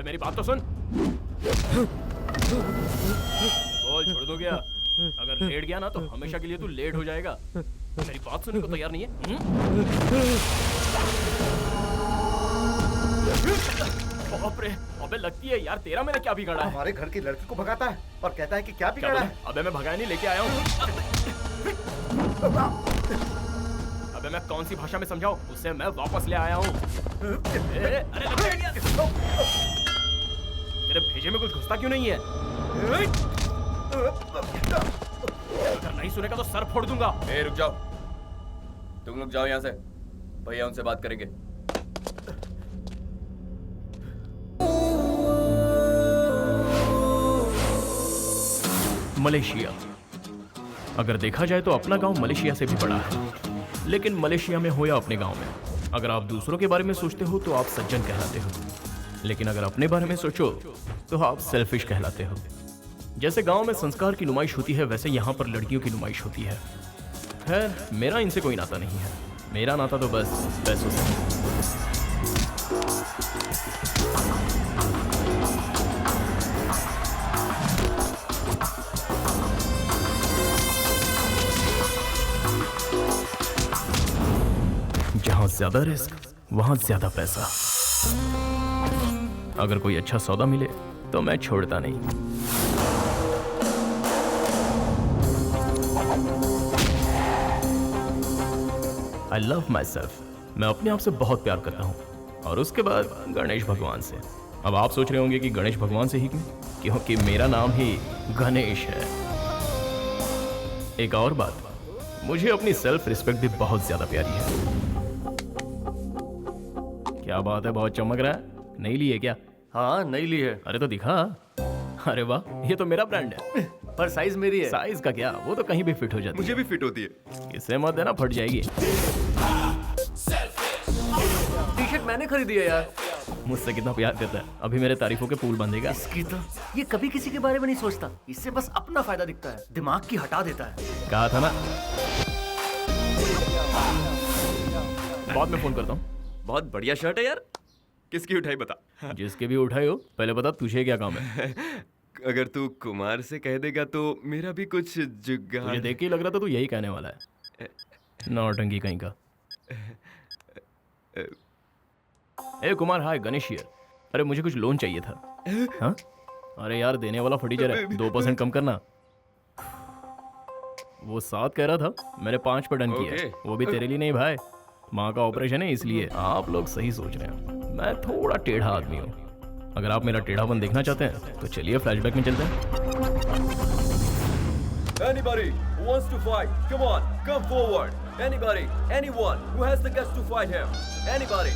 मेरी बात तो सुन। बोल, छोड़ दो क्या? अगर लेट गया ना तो हमेशा के लिए तू लेट हो जाएगा। मेरी बात सुनने को तैयार नहीं है? बाप रे, अबे लगती है यार तेरा मैंने क्या बिगाड़ा है? हमारे घर की लड़की को भगाता है और कहता है कि क्या बिगाड़ा है। अबे मैं भगाया नहीं, लेके आया हूँ। अबे मैं कौन सी भाषा में समझाऊं? उससे मैं वापस ले आया हूँ। अरे तेरे भेजे में कुछ घुसता क्यों नहीं है? अगर नहीं सुनेगा तो सर फोड़ दूंगा। रुक जाओ, तुम लोग जाओ यहाँ से, भैया उनसे बात करेंगे। मलेशिया, अगर देखा जाए तो अपना गांव मलेशिया से भी बड़ा है, लेकिन मलेशिया में हो या अपने गांव में, अगर आप दूसरों के बारे में सोचते हो तो आप सज्जन कहलाते हो, लेकिन अगर अपने बारे में सोचो तो आप सेल्फिश कहलाते हो। जैसे गांव में संस्कार की नुमाइश होती है, वैसे यहाँ पर लड़कियों की नुमाइश होती है। खैर, मेरा इनसे कोई नाता नहीं है, मेरा नाता तो बस पैसों से। जहां ज्यादा रिस्क वहां ज्यादा पैसा। अगर कोई अच्छा सौदा मिले तो मैं छोड़ता नहीं। I love my self. मैं अपने आप से बहुत प्यार करता हूँ, और उसके बाद गणेश भगवान से। अब आप सोच रहे होंगे कि गणेश भगवान से ही क्यों? क्योंकि मेरा नाम ही गणेश है। एक और बात, मुझे अपनी सेल्फ रिस्पेक्ट भी बहुत ज्यादा प्यारी है। क्या बात है, बहुत चमक रहा है। नहीं ली है क्या? हाँ, नहीं ली है। अरे तो दिखा। अरे वाह, ये तो मेरा ब्रांड है। पर साइज मेरी है। साइज का क्या, वो तो कहीं भी फिट हो जाती है। मुझे भी फिट होती है। इससे मत देना, फट जाएगी। टी शर्ट मैंने खरीदी है यार। मुझसे कितना प्यार करता है, अभी मेरे तारीफों के पुल बंधेगा। इसकी तो ये कभी किसी के बारे में नहीं सोचता, इससे बस अपना फायदा दिखता है, दिमाग की हटा देता है। कहा था ना। बाद में फोन करता हूँ। बहुत बढ़िया शर्ट है यार, किसकी उठाई बता? जिसके भी उठाए हो, पहले बता तुझे क्या काम है। अगर तू कुमार से कह देगा तो मेरा भी कुछ जुगाड़। मुझे देख के ही लग रहा था तू यही कहने वाला है। नौटंकी कहीं का। ए कुमार, हाय, गणेश हियर। अरे मुझे कुछ लोन चाहिए था। हाँ? अरे यार, देने वाला फटीचर है, 2% कम करना। वो 7 कह रहा था, मैंने 5 पर डन किया। वो भी तेरे लिए नहीं भाई, माँ का ऑपरेशन है इसलिए। आप लोग सही सोच रहे हैं, मैं थोड़ा टेढ़ा आदमी हूँ। अगर आप मेरा टेढ़ापन देखना चाहते हैं तो चलिए फ्लैशबैक में चलते हैं। Anybody who wants to fight, come on, come forward. Anybody, anyone who has the guts to fight him. Anybody,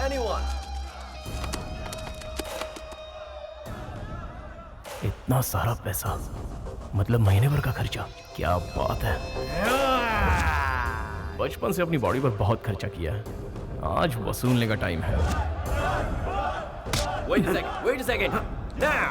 anyone. इतना सारा पैसा, मतलब महीने भर का खर्चा। क्या बात है। बचपन से अपनी बॉडी पर बहुत खर्चा किया है, आज वसूलने का टाइम है। Wait a second, now!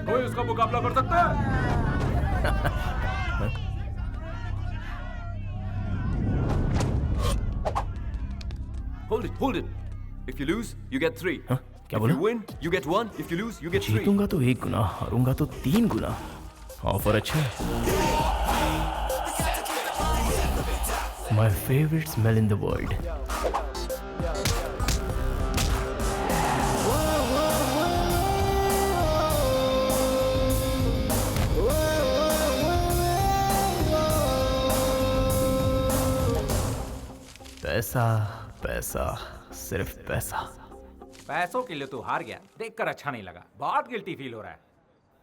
कोई उसका मुकाबला कर सकता है? Hold it. If you lose, you get 3. हाँ? क्या If बोला? you win, you get 1. If you lose, you get 3. जीतूंगा तो 1 गुना, हारूंगा तो 3 गुना। ऑफर अच्छा है। My favorite smell in the world. पैसा पैसा, सिर्फ पैसा। पैसों के लिए तू हार गया, देखकर अच्छा नहीं लगा, बहुत गिल्टी फील हो रहा है।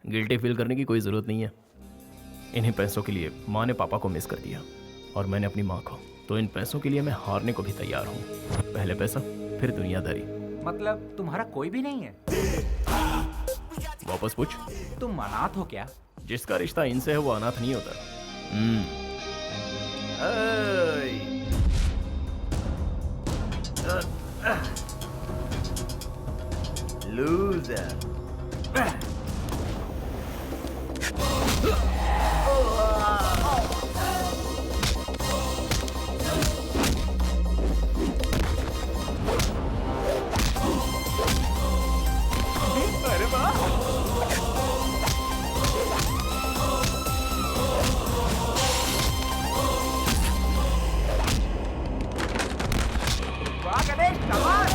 गिल्टी फील करने की कोई जरूरत नहीं है। इन्हीं पैसों के लिए माँ ने पापा को मिस कर दिया और मैंने अपनी माँ को। तो इन पैसों के लिए मैं हारने को भी तैयार हूँ। पहले पैसा, फिर दुनियादारी। मतलब तुम्हारा कोई भी नहीं है? वापस पूछ। तुम अनाथ हो क्या? जिसका रिश्ता इनसे है वो अनाथ नहीं होता। Hey. Loser. वाह गणेश, कमाल।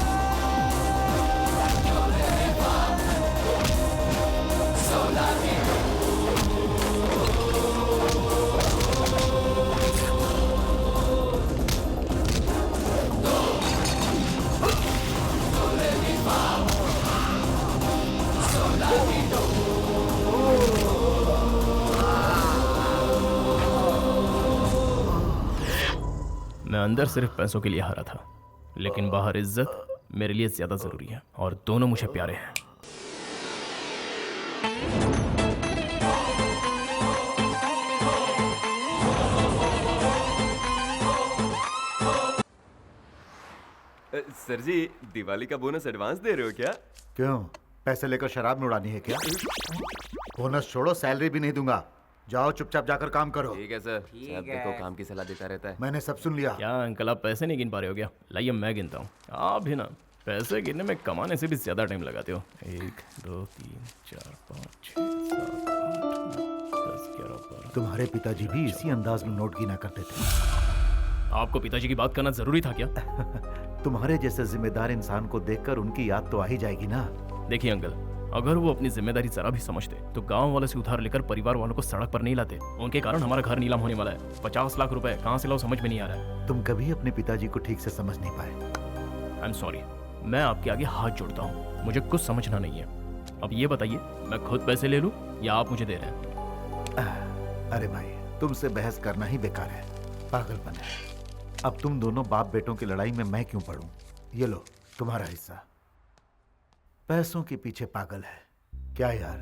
मैं अंदर सिर्फ पैसों के लिए हारा था, लेकिन बाहर इज्जत मेरे लिए ज्यादा जरूरी है और दोनों मुझे प्यारे हैं। सर जी, दिवाली का बोनस एडवांस दे रहे हो क्या? क्यों, पैसे लेकर शराब में उड़ानी है क्या? बोनस छोड़ो, सैलरी भी नहीं दूंगा। जाओ चुपचाप जाकर काम करो। ठीक है सर। साहब देखो काम की सलाह देता रहता है। मैंने सब सुन लिया। क्या अंकल, आप पैसे नहीं गिन पा रहे हो क्या? लाइए मैं गिनता हूँ। आप भी ना पैसे गिनने में कमाने से भी ज्यादा टाइम लगाते हो। 1 2 3 4 5 6 7 8 9 10 11 12। तुम्हारे पिताजी भी इसी अंदाज में नोट गिना करते थे। आपको पिताजी की बात करना जरूरी था क्या? तुम्हारे जैसे जिम्मेदार इंसान को देखकर उनकी याद तो आ ही जाएगी ना। देखिए अंकल, अगर वो अपनी जिम्मेदारी जरा भी समझते तो गांव वालों से उधार लेकर परिवार वालों को सड़क पर नहीं लाते। उनके कारण हमारा घर नीलाम होने वाला है। 50 लाख रुपए कहाँ से लाओ समझ में नहीं आ रहा है। तुम कभी अपने पिताजी को ठीक से समझ नहीं पाए। आई एम सॉरी, मैं आपके आगे हाथ जोड़ता हूँ, मुझे कुछ समझना नहीं है। अब ये बताइए, मैं खुद पैसे ले लूँ या आप मुझे दे रहे हैं? अरे भाई, तुमसे बहस करना ही बेकार है, पागलपन है। अब तुम दोनों बाप बेटों की लड़ाई में मैं क्यों पढ़ूं? ये लो तुम्हारा हिस्सा। पैसों के पीछे पागल है क्या यार?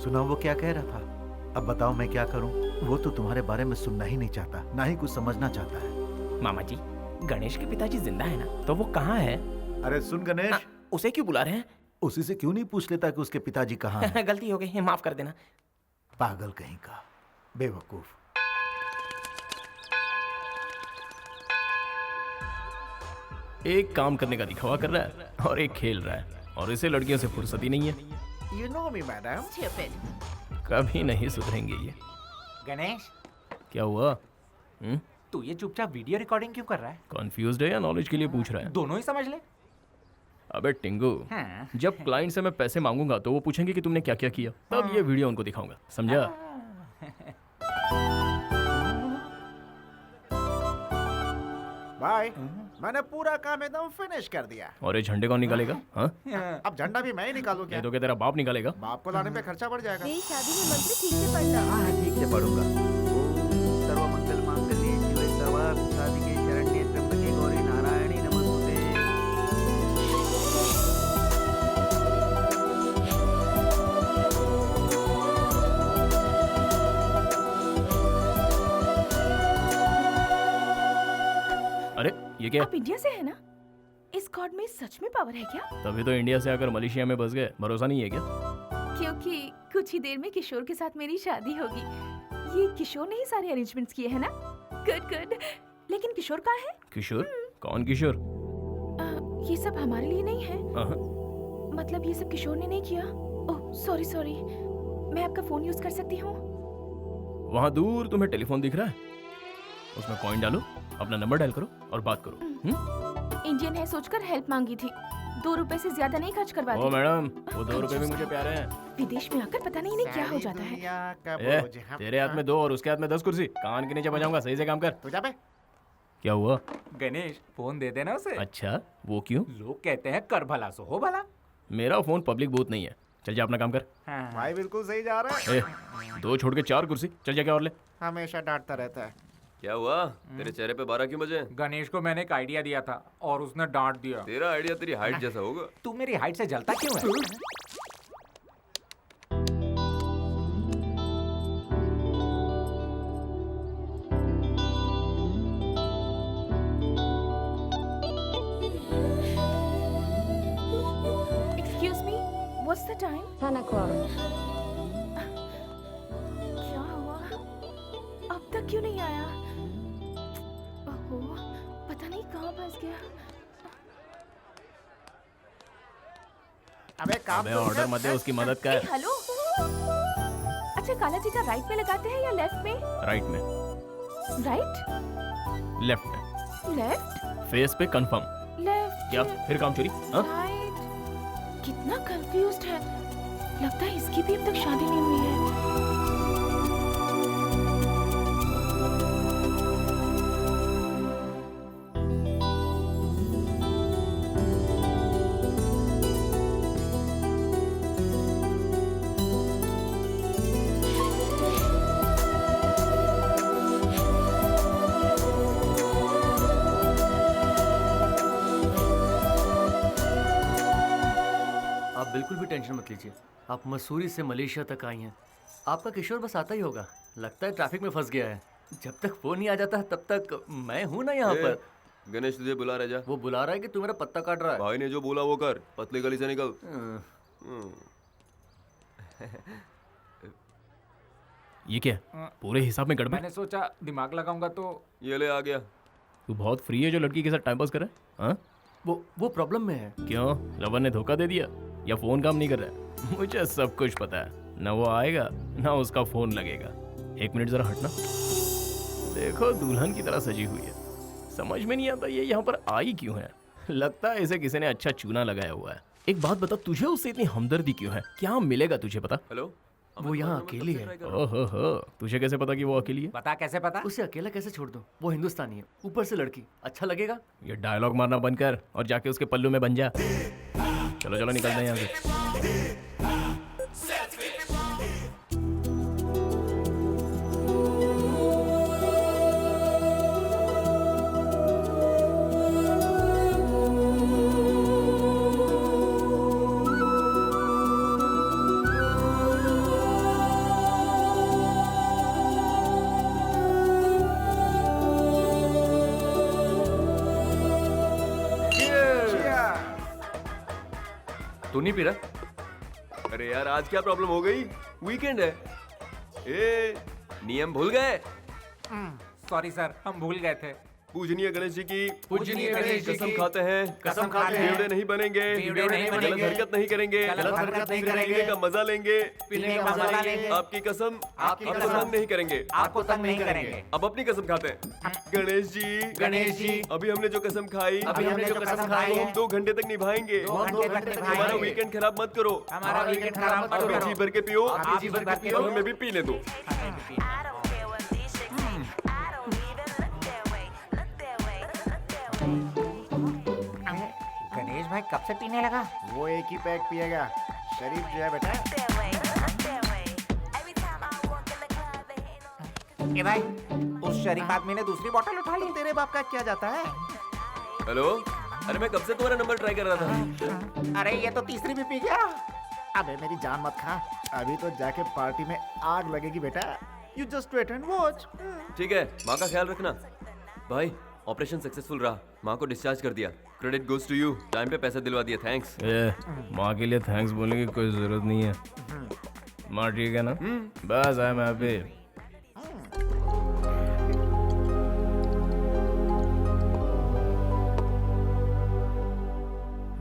सुना वो क्या कह रहा था? अब बताओ मैं क्या करूं? वो तो तुम्हारे बारे में सुनना ही नहीं चाहता, ना ही कुछ समझना चाहता है। मामा जी, गणेश के पिताजी जिंदा है ना? तो वो कहाँ है? अरे सुन गणेश, उसे क्यों बुला रहे हैं? उसी से क्यों नहीं पूछ लेता कि उसके पिताजी कहाँ हैं? गलती हो गई, माफ कर देना। पागल कहीं का, बेवकूफ। एक काम करने का दिखावा कर रहा है और एक खेल रहा है, और इसे लड़कियों से फुर्सत ही नहीं है। You know me, madam. कभी नहीं सुधरेंगे ये। गणेश, क्या हुआ? तू ये चुपचाप वीडियो रिकॉर्डिंग क्यों कर रहा है? कंफ्यूज्ड है या नॉलेज के लिए पूछ रहा है? दोनों ही समझ ले। अबे टिंगू, हाँ। जब क्लाइंट से मैं पैसे मांगूंगा तो वो पूछेंगे कि तुमने क्या क्या किया, तब ये वीडियो उनको दिखाऊंगा, समझा? बाय। मैंने पूरा काम एकदम फिनिश कर दिया। और ये झंडे कौन निकालेगा? हाँ, अब झंडा भी मैं ही निकालूं क्या? ये तो क्या तेरा बाप निकालेगा? बाप को लाने पे खर्चा बढ़ जाएगा। मेरी शादी में मंत्र ठीक से पढ़ना। हाँ ठीक से पढ़ूंगा। ओम सर्वमंगल मांगल्ये शिवे सर्वार्थ साधिके शरण्ये त्र्यंबके गौरी नारायणी नमोस्तुते। अरे ये क्या? आप इंडिया से है ना? इस गॉड में सच में पावर है क्या? तभी तो इंडिया से आकर मलेशिया में बस गए, भरोसा नहीं है क्या? क्योंकि कुछ ही देर में किशोर के साथ मेरी शादी होगी। ये किशोर ने ही सारे अरेंजमेंट्स किए हैं ना? Good good. लेकिन किशोर कहाँ है? किशोर? कौन किशोर? ये सब हमारे लिए नहीं है। हाँ, मतलब ये सब किशोर ने नहीं किया। Oh sorry sorry. मैं आपका फोन यूज कर सकती हूँ? वहाँ दूर तुम्हें टेलीफोन दिख रहा है, उसमें कॉइन डालो, अपना नंबर डायल करो और बात करो। इंडियन है सोचकर हेल्प मांगी थी। 2 रुपए से ज्यादा नहीं खर्च ओ करवाती। मैडम, वो 2 रुपए भी मुझे प्यारे हैं। विदेश में आकर पता नहीं इन्हें क्या हो जाता है। ए, तेरे हाथ में 2 और उसके हाथ में 10 कुर्सी, कान के नीचे बजाऊंगा, सही से काम कर। तू जा बे। क्या हुआ? गणेश, फोन दे देना उसे। अच्छा, वो क्यों? लोग कहते हैं कर भला सो हो भला। मेरा फोन पब्लिक बूथ नहीं है, चल जा अपना काम कर। हाँ। भाई बिल्कुल सही जा रहा है। ए, 2 छोड़ के 4 कुर्सी, चल जा, क्या और ले। हमेशा डांटता रहता है। क्या हुआ? तेरे चेहरे पे 12 क्यों बजे? गणेश को मैंने एक आइडिया दिया था और उसने डांट दिया। तेरा आइडिया तेरी हाइट जैसा होगा। तू मेरी हाइट से जलता क्यों है? Tanaquara. क्या हुआ? अब तक क्यों नहीं आया? ओहो, पता नहीं कहाँ फंस गया। अबे ऑर्डर मत दे, उसकी मदद कर। हेलो। अच्छा, काला टीका राइट में लगाते हैं या लेफ्ट में? राइट में, राइट, लेफ्ट में, लेफ्ट, फेस पे कंफर्म। लेफ्ट। क्या फिर काम चोरी? हाँ? राइट। कितना कंफ्यूज्ड है। लगता है इसकी भी अब तक शादी नहीं हुई है। आप बिल्कुल भी टेंशन मत लीजिए। आप मसूरी से मलेशिया तक आई हैं। आपका किशोर बस आता ही होगा। लगता है ट्रैफिक में फंस गया है। जब तक फोन नहीं आ जाता तब तक मैं हूं ना यहाँ पर। गणेश तुझे बुला रहा जा। वो बुला रहा है कि तू मेरा पत्ता काट रहा है। भाई ने जो बोला वो कर, पतली गली से निकल। ये क्या? पूरे हिसाब में गड़बड़। मैंने सोचा दिमाग लगाऊंगा तो ये ले आ गया। तू बहुत फ्री है जो लड़की के साथ टाइम पास कर रहा है? हाँ? वो प्रॉब्लम में है। क्यों? लवर ने धोखा दे दिया या फोन काम नहीं कर रहा है? मुझे सब कुछ पता है। ना वो आएगा ना उसका फोन लगेगा। एक मिनट जरा हटना। देखो दुल्हन की तरह सजी हुई है। समझ में नहीं आता ये यहाँ पर आई क्यों है। लगता है इसे किसी ने अच्छा चूना लगाया हुआ है। एक बात बता, तुझे उससे इतनी हमदर्दी क्यों है? क्या मिलेगा तुझे पता? हेलो, वो यहाँ अकेली है। ओहो हो, तुझे कैसे पता कि वो अकेली है? पता कैसे पता? उसे अकेला कैसे छोड़ दूं? वो हिंदुस्तानी है, ऊपर से लड़की। अच्छा लगेगा? ये डायलॉग मारना बंद कर और जाके उसके पल्लू में बन जा। चलो चलो निकलते हैं यहाँ से। तू नहीं पी रहा? अरे यार आज क्या प्रॉब्लम हो गई? वीकेंड है। ए, नियम भूल गए? सॉरी सर, हम भूल गए थे। पूजनीय गणेश जी की पूजनीय गणेश जी कसम की खाते हैं। कसम खाते हैं। बेवड़े नहीं बनेंगे। बेवड़े नहीं गलत बनेंगे। हरकत नहीं करेंगे। गलत हरकत नहीं पीने करेंगे। का मजा लेंगे। पीने का मजा लेंगे। आपकी कसम आपकी आपको कसम। तंग नहीं करेंगे। आपको तंग नहीं करेंगे। अब अपनी कसम खाते हैं। गणेश जी, गणेश जी, अभी हमने जो कसम खाई, अभी हमने जो कसम खाई वो है, हम 2 घंटे तक निभाएंगे। 2 घंटे तक हमारा निभाएंगे। वीकेंड खराब मत करो। हमारा वीकेंड खराब मत आप भी करो। जी भर के पियो। आप भी जी भर के पियो। और हमें भी पीने दो। गणेश भाई कब से पीने लगा? वो एक ही पैक पिएगा। शरीफ जो है बेटा। ए भाई, उस शरीफ आदमी ने दूसरी बोतल उठा ली। तेरे बाप का क्या जाता है? हेलो, अरे मैं कब से तुम्हारा नंबर ट्राई कर रहा था। अरे ये तो तीसरी भी पी गया। अबे मेरी जान मत खा। अभी तो जाके पार्टी में आग लगेगी बेटा। You just wait and watch. ठीक है, माँ का ख्याल रखना। भाई ऑपरेशन सक्सेसफुल रहा, माँ को डिस्चार्ज कर दिया। Credit goes to you. Time पे पैसा दिलवा दिया, थैंक्स। माँ के लिए थैंक्स बोलने की कोई जरूरत नहीं है। माँ ठीक है ना? बस आई एम हैप्पी।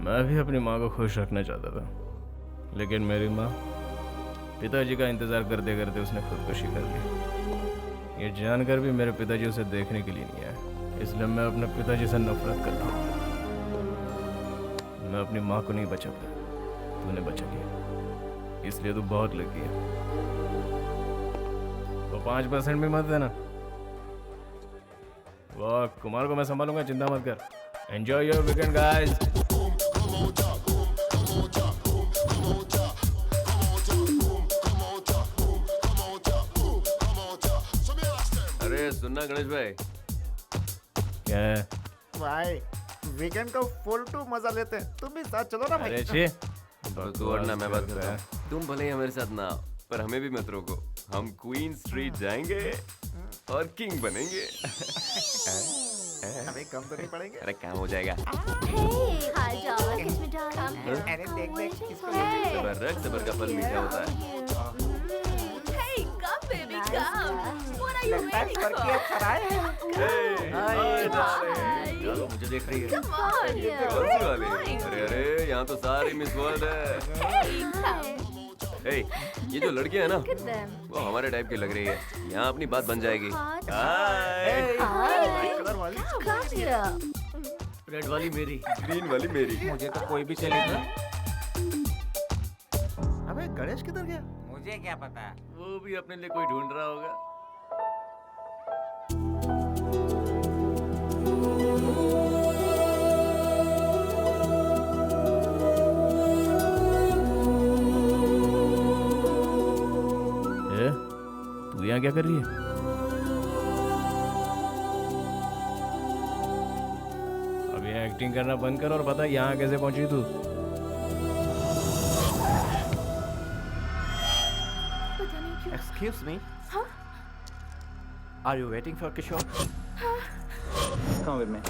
मैं भी अपनी माँ को खुश रखना चाहता था, लेकिन मेरी माँ पिताजी का इंतजार करते करते उसने खुदकुशी कर ली। ये जानकर भी मेरे पिताजी उसे देखने के लिए नहीं आए, इसलिए मैं अपने पिताजी से नफरत करता हूँ। मैं अपनी माँ को नहीं बचा पाया, तूने बचा लिया, इसलिए तू बहुत लकी है। वो 5% भी मत देना। वो कुमार को मैं संभालूंगा, चिंता मत कर। Enjoy your weekend guys. अरे सुनना गणेश भाई, क्या है? भाई वीकेंड को फुल टू मजा लेते हैं। तुम भी साथ चलो ना भाई। अरे छी, तो तू और ना मैं बात करता हूँ। तुम भले ही हमारे साथ ना आओ, पर हमें भी मत रोको। हम क्वीन स्ट्रीट जाएंगे और किंग बनेंगे। अबे कम तो नहीं पड़ेंगे? अरे काम हो जाएगा। Hi, darling. Kiss me, darling. अरे देख देख किसको सबर का फल मीठा होता है। Hey, come baby, Nice, come. nice. What are you waiting for? चलो मुझे देख रही है। Come on. कौन सी वाली? अरे अरे यहाँ तो सारी मिस वर्ल्ड है। Hey, come. ए, ये जो लड़की है ना Look at them. वो हमारे टाइप की लग रही है। यहाँ अपनी बात बन जाएगी। Hot. हाय। कलर वाली Come here. रेड वाली मेरी। ग्रीन वाली मेरी। मुझे तो कोई भी चलेगा। अबे गणेश किधर गया? मुझे क्या पता। वो भी अपने लिए कोई ढूंढ रहा होगा। ए, तू यहाँ क्या कर रही है? अब ये एक्टिंग करना बंद कर और बता यहाँ कैसे पहुंची तू? पता नहीं क्यों. Excuse me. Huh? Are you waiting for Kishore? Come with me.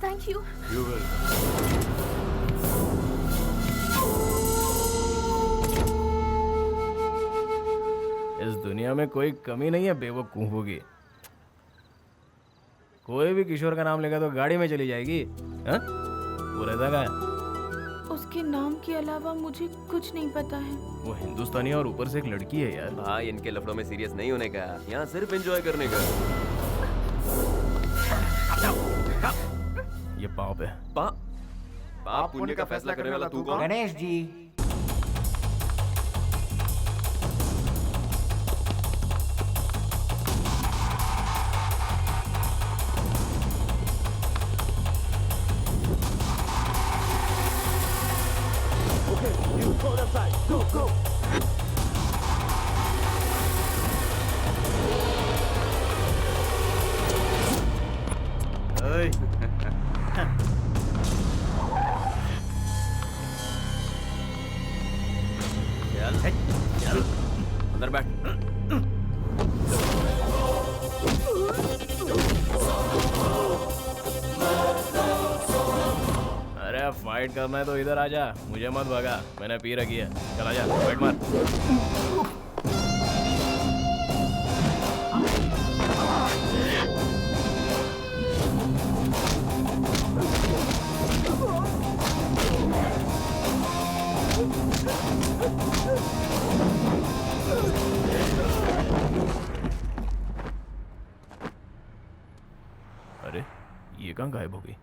Thank you. You will. इस दुनिया में कोई कमी नहीं है बेवकूफों की। कोई भी किशोर का नाम लेगा तो गाड़ी में चली जाएगी। हाँ? वो रहता का है? उसके नाम के अलावा मुझे कुछ नहीं पता है. वो हिंदुस्तानी और ऊपर से एक लड़की है यार। भाई इनके लफड़ों में सीरियस नहीं होने का, यहाँ सिर्फ एंजॉय करने का। ये पाप है। पाप पुण्य का फैसला करने वाला तू कौन? गणेश जी। ओए, चल अंदर बैठ। अरे अब फाइट करना है तो इधर आ जा, मुझे मत भगा, मैंने पी रखी है। चल आ जा, फाइट मार। अरे ये कहाँ गायब हो गई?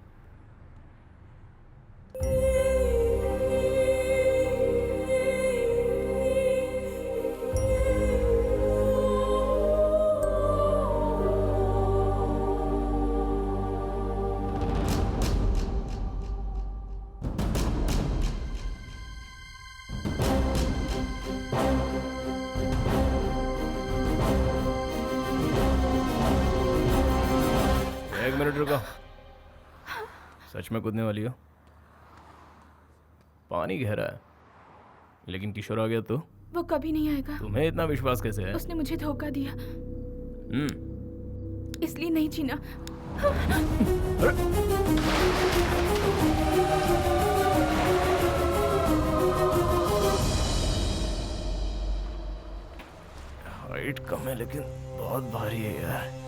एक मिनट रुको। सच में कूदने वाली हो? पानी गहरा है, लेकिन किशोर आ गया तो? वो कभी नहीं आएगा. तुम्हें इतना विश्वास कैसे है? उसने मुझे धोखा दिया, इसलिए नहीं जीना. हाइट कम है लेकिन बहुत भारी है यार।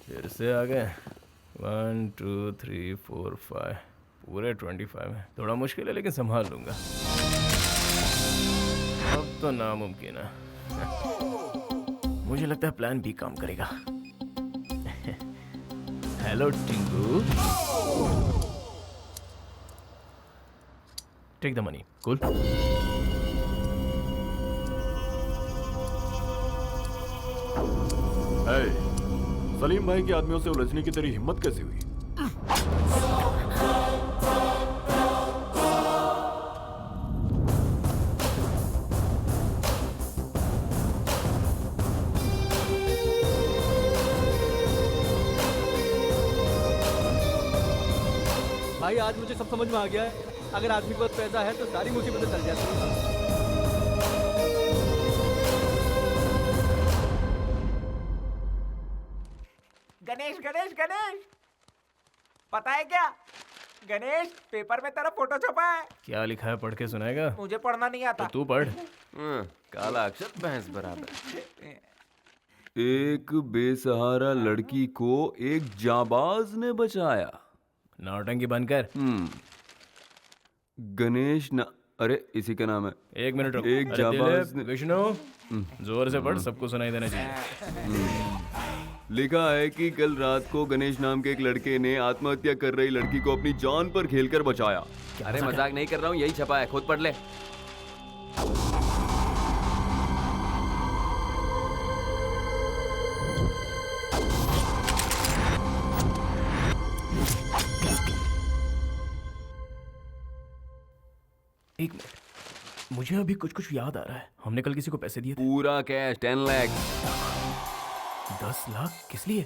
फिर से आ गए। 1 2 3 4 5 पूरे 25 है। थोड़ा मुश्किल है लेकिन संभाल लूंगा। अब तो नामुमकिन है। मुझे लगता है प्लान बी काम करेगा। Hello Tingu, take the money. Cool. Salim भाई के आदमियों से उलझने की तेरी हिम्मत कैसी हुई? भाई आज मुझे सब समझ में आ गया है। अगर आदमी के पास पैसा है तो सारी मुसीबतें टल जाती हैं। पता है क्या गणेश, पेपर में तेरा फोटो छपा है। क्या लिखा है पढ़ के सुनाएगा? मुझे पढ़ना नहीं तो आता। तू पढ़। काला अक्षर भैंस बराबर। एक बेसहारा लड़की को एक जाबाज ने बचाया। नौटंकी बंद कर। गणेश ना, अरे इसी का नाम है। एक मिनट रुक। एक अरे जाबाज दिलीप, विष्णु जोर से पढ़, सबको सुनाई देना चाहिए। लिखा है कि कल रात को गणेश नाम के एक लड़के ने आत्महत्या कर रही लड़की को अपनी जान पर खेलकर बचाया। अरे मजाक नहीं कर रहा हूँ, यही छपा है, खुद पढ़ ले। एक मिनट, मुझे अभी कुछ कुछ याद आ रहा है। हमने कल किसी को पैसे दिए थे। पूरा कैश 10 लाख। 10 लाख किस लिए?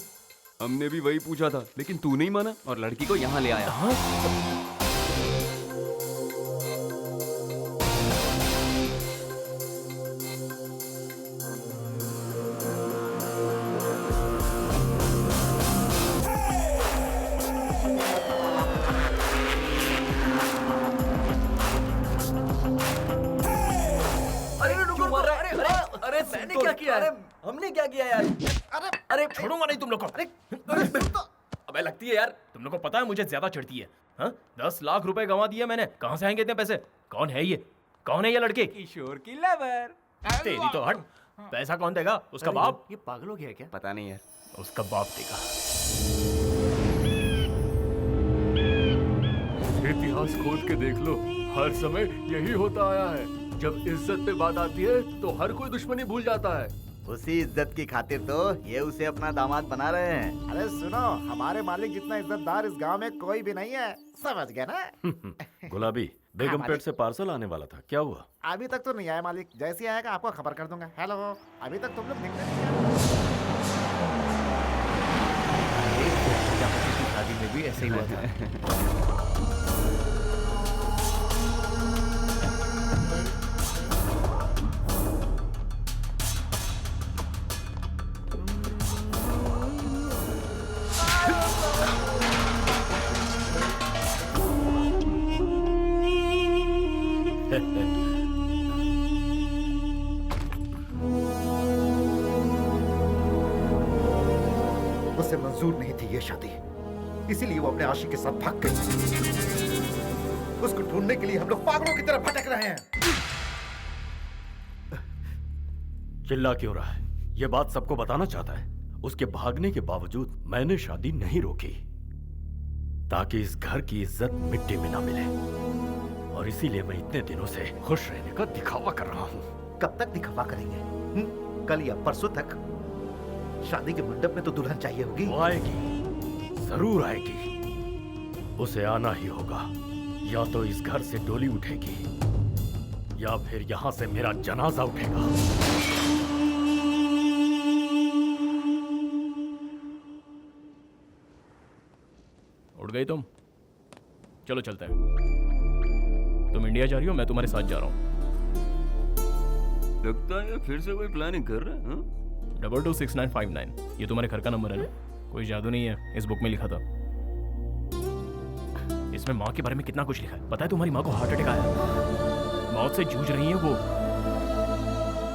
हमने भी वही पूछा था, लेकिन तू नहीं माना और लड़की को यहाँ ले आया। अरे मैंने क्या किया है? हमने क्या किया यार? अरे छोड़ूंगा नहीं तुम लोग को। अबे लगती है यार, तुम लोग को पता है मुझे ज्यादा चढ़ती है। हाँ, 10 लाख रुपए गंवा दिए मैंने। कहाँ से आएंगे इतने पैसे? कौन है ये? कौन है ये लड़के? किशोर की लवर। तेरी तो हट। पैसा कौन देगा? उसका बाप। ये पागल हो गया है क्या? पता नहीं यार। उसका बाप देगा। इतिहास खोद के देख लो, हर समय यही होता आया है। जब इज्जत पे बात आती है तो हर कोई दुश्मनी भूल जाता है। उसी इज्जत की खातिर तो ये उसे अपना दामाद बना रहे हैं। अरे सुनो, हमारे मालिक जितना इज्जतदार इस गांव में कोई भी नहीं है, समझ गए ना? गुलाबी, बेगमपेट मालिक। से पार्सल आने वाला था, क्या हुआ? अभी तक तो नहीं आया मालिक, जैसे ही आएगा आपको खबर कर दूंगा। हेलो, अभी तक तुम लोग दिख रहे नहीं। प्रजापति की शादी में भी ऐसे ही हुआ था। उसे मंजूर नहीं थी ये शादी, इसीलिए वो अपने आशिक के साथ भाग गई। उसको ढूंढने के लिए हम लोग पागलों की तरह भटक रहे हैं। चिल्ला क्यों रहा है? ये बात सबको बताना चाहता है। उसके भागने के बावजूद मैंने शादी नहीं रोकी, ताकि इस घर की इज्जत मिट्टी में ना मिले। और इसीलिए मैं इतने दिनों से खुश रहने का दिखावा कर रहा हूँ। कब तक दिखावा करेंगे? कल या परसों तक? शादी के मंडप में तो दुल्हन चाहिए होगी। वो आएगी, जरूर आएगी। उसे आना ही होगा। या तो इस घर से डोली उठेगी या फिर यहाँ से मेरा जनाजा उठेगा। उठ गई तुम? चलो चलते हैं। तुम इंडिया जा रही हो, मैं तुम्हारे साथ जा रहा हूँ। लगता है फिर से कोई प्लानिंग कर रहा है। हाँ? 226959, ये तुम्हारे घर का नंबर है ना? कोई जादू नहीं है, इस बुक में लिखा था। इसमें माँ के बारे में कितना कुछ लिखा है। पता है तुम्हारी माँ को हार्ट अटैक आया, मौत से जूझ रही है वो।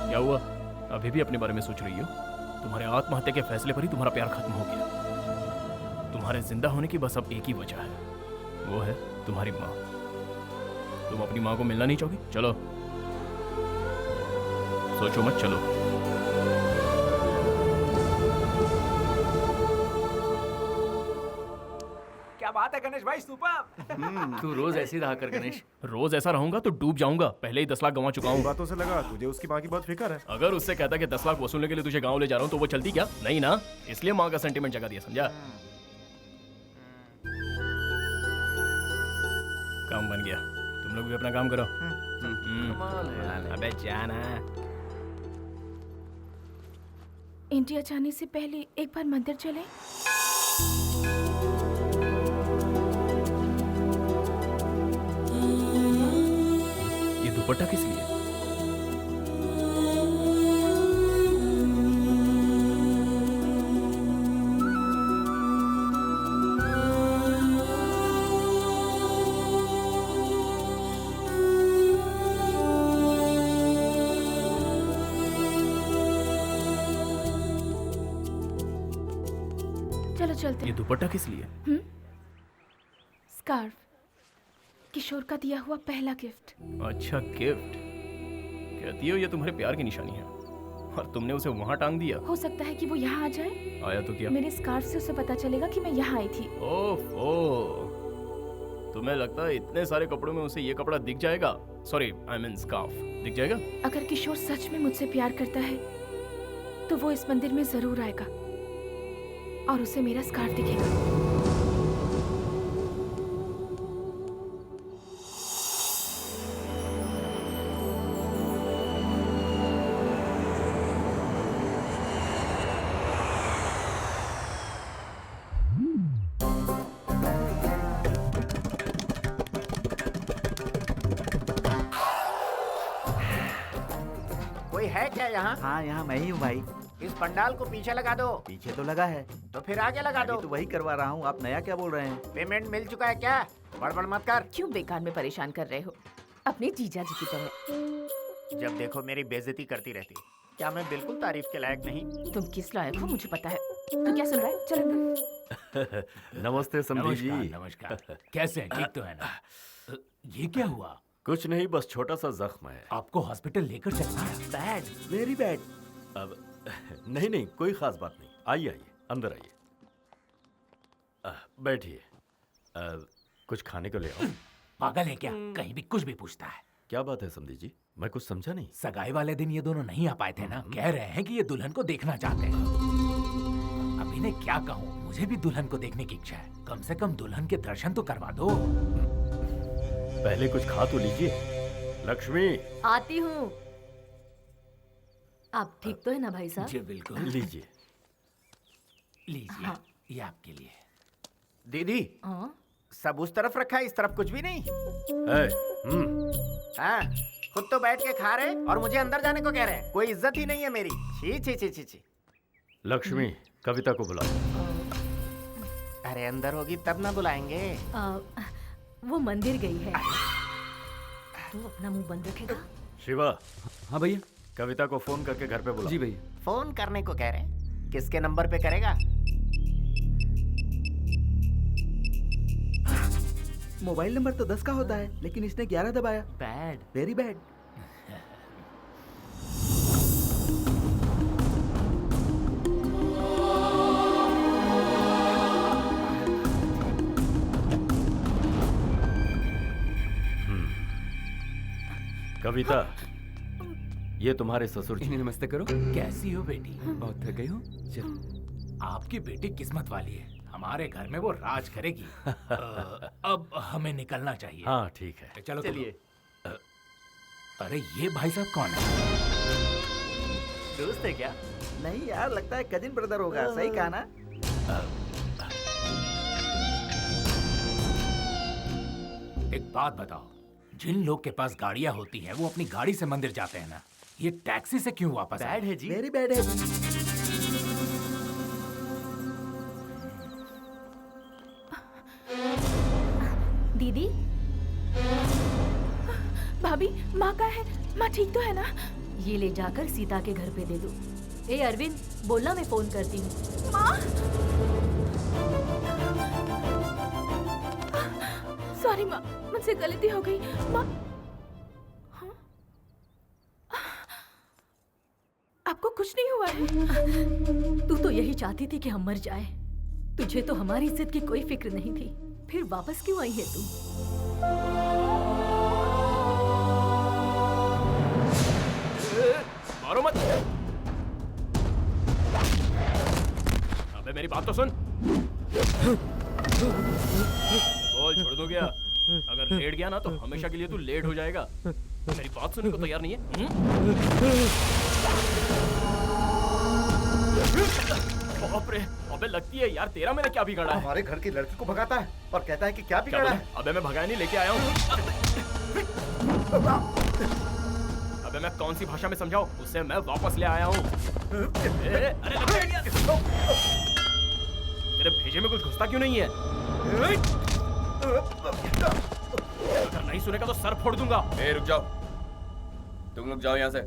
क्या हुआ, अभी भी अपने बारे में सोच रही हो? तुम्हारे आत्महत्या के फैसले पर ही तुम्हारा प्यार खत्म हो गया। तुम्हारे जिंदा होने की बस अब एक ही वजह है, वो है तुम्हारी माँ। तुम अपनी माँ को मिलना नहीं चाहोगी? चलो, सोचो मत, चलो। क्या बात है गणेश भाई, सुपर। तू रोज ऐसे ही रहा कर गणेश। रोज ऐसा रहूंगा तो डूब जाऊंगा। पहले ही 10 लाख गंवा चुका हूँ। बातों से लगा तुझे उसकी माँ की बहुत फिक्र है। अगर उससे कहता कि 10 लाख वसूलने के लिए तुझे गांव ले जा रहा हूँ तो वो चलती क्या? नहीं ना, इसलिए माँ का सेंटीमेंट जगा दिया, समझा? काम बन गया। तुम लोग भी अपना काम करो। अबे जाना। इंडिया जाने से पहले एक बार मंदिर चले। ये दुपट्टा किस लिए? चलते ये हैं। दुपट्टा किस लिए? स्कार्फ, किशोर का दिया हुआ पहला गिफ्ट। अच्छा, गिफ्ट। कहती हो ये तुम्हारे प्यार की निशानी है और तुमने उसे वहां टांग दिया। हो सकता है कि वो यहाँ आ जाए। आया तो क्या? मेरे स्कार्फ से उसे पता चलेगा कि मैं यहाँ आई थी। ओह, तुम्हें लगता है इतने सारे कपड़ों में उसे ये कपड़ा दिख जाएगा? सॉरी, आई मीन स्कार्फ दिख जाएगा? अगर किशोर सच में मुझसे प्यार करता है तो वो इस मंदिर में जरूर आएगा और उसे मेरा स्कार्फ दिखेगा। कोई है क्या यहाँ? हाँ, यहाँ मैं ही हूँ भाई। इस पंडाल को पीछे लगा दो। पीछे तो लगा है, तो फिर आगे लगा दो। तो वही करवा रहा हूँ। आप नया क्या बोल रहे हैं? पेमेंट मिल चुका है क्या? बड़बड़ मत कर। क्यों बेकार में परेशान कर रहे हो? अपने जीजा जी की तरह। जब देखो मेरी बेइज्जती करती रहती। क्या मैं बिल्कुल तारीफ के लायक नहीं? तुम किस लायक हो मुझे पता है। तू क्या सुन रहा है? चल अंदर। नमस्ते समधी जी। नमस्कार। कैसे हैं? ठीक तो है ना? ये क्या हुआ? कुछ नहीं, बस छोटा सा जख्म है। आपको हॉस्पिटल लेकर चलना है। Bad, very bad. अब नहीं, कोई खास बात नहीं। आइए अंदर आइए। बैठिए। कुछ खाने को ले आओ। पागल है क्या? कहीं भी कुछ भी पूछता है। क्या बात है समधी जी? मैं कुछ समझा नहीं। सगाई वाले दिन ये दोनों नहीं आ पाए थे ना? कह रहे हैं कि ये दुल्हन को देखना चाहते हैं। अब इन्हें क्या कहूँ? मुझे भी दुल्हन को देखने की इच्छा है। कम से कम दुल्हन के दर्शन तो करवा दो। पहले कुछ खा तो लीजिए। लक्ष्मी, आती हूँ। आप ठीक तो है ना भाई साहब? जी बिल्कुल। लीजिए। लीजिए। हाँ। ये आपके लिए। दीदी, हाँ? सब उस तरफ रखा है, इस तरफ कुछ भी नहीं। हाँ, खुद तो बैठ के खा रहे और मुझे अंदर जाने को कह रहे हैं। कोई इज्जत ही नहीं है मेरी। छी छी छी छी छी। लक्ष्मी, कविता को बुलाओ। अरे अंदर होगी तब ना बुलाएंगे। वो मंदिर गई है। तू अपना मुंह बंद रखेगा? शिवा, हाँ भैया। कविता को फोन करके घर पे बुलाओ। जी भैया। फोन करने को कह रहे हैं। किसके नंबर पे करेगा? मोबाइल नंबर तो 10 का होता है, लेकिन इसने 11 दबाया। बैड। Very bad. कविता, ये तुम्हारे ससुर जी। इन्हें नमस्ते करो। कैसी हो बेटी? बहुत थक गई हो? चल। आपकी बेटी किस्मत वाली है। हमारे घर में वो राज करेगी। अब हमें निकलना चाहिए। हाँ ठीक है। चलो चलिए। अरे ये भाई साहब कौन है? दोस्त है क्या? नहीं यार, लगता है कजिन ब्रदर होगा। सही कहा ना? एक बात बताओ, जिन लोग के पास गाड़ियां होती हैं वो अपनी गाड़ी से मंदिर जाते हैं ना? ये टैक्सी से क्यों वापस आए? बैड है जी। वेरी बैड है। दीदी, भाभी, माँ का है? माँ ठीक तो है ना? ये ले जाकर सीता के घर पे दे दो। ए अरविंद, बोलना मैं फोन करती हूँ। माँ, सॉरी माँ, मुझसे गलती हो गई। माँ, हाँ? आपको कुछ नहीं हुआ है? तू तो यही चाहती थी कि हम मर जाए। तुझे तो हमारी इज्जत की कोई फिक्र नहीं थी। फिर वापस क्यों आई है तू? मारो मत। अबे मेरी बात तो सुन। बोल, छोड़ दो क्या? अगर लेट गया ना तो हमेशा के लिए तू लेट हो जाएगा। मेरी बात सुनने को तैयार नहीं है? बाप रे, अबे लगती है यार तेरा मैंने क्या बिगाड़ा है? हमारे घर की लड़की को भगाता है और कहता है कि क्या क्या बिगाड़ा बोला? है। अबे मैं भगाया नहीं, लेके आया हूँ। अबे मैं कौन सी भाषा में समझाऊं? उसे मैं वापस ले आया हूँ। अरे तेरे भेजे में कुछ घुसता क्यों नहीं है? अगर नहीं सुनेगा तो सर फोड़ दूंगा। ए रुक जाओ, तुम लोग जाओ यहाँ से।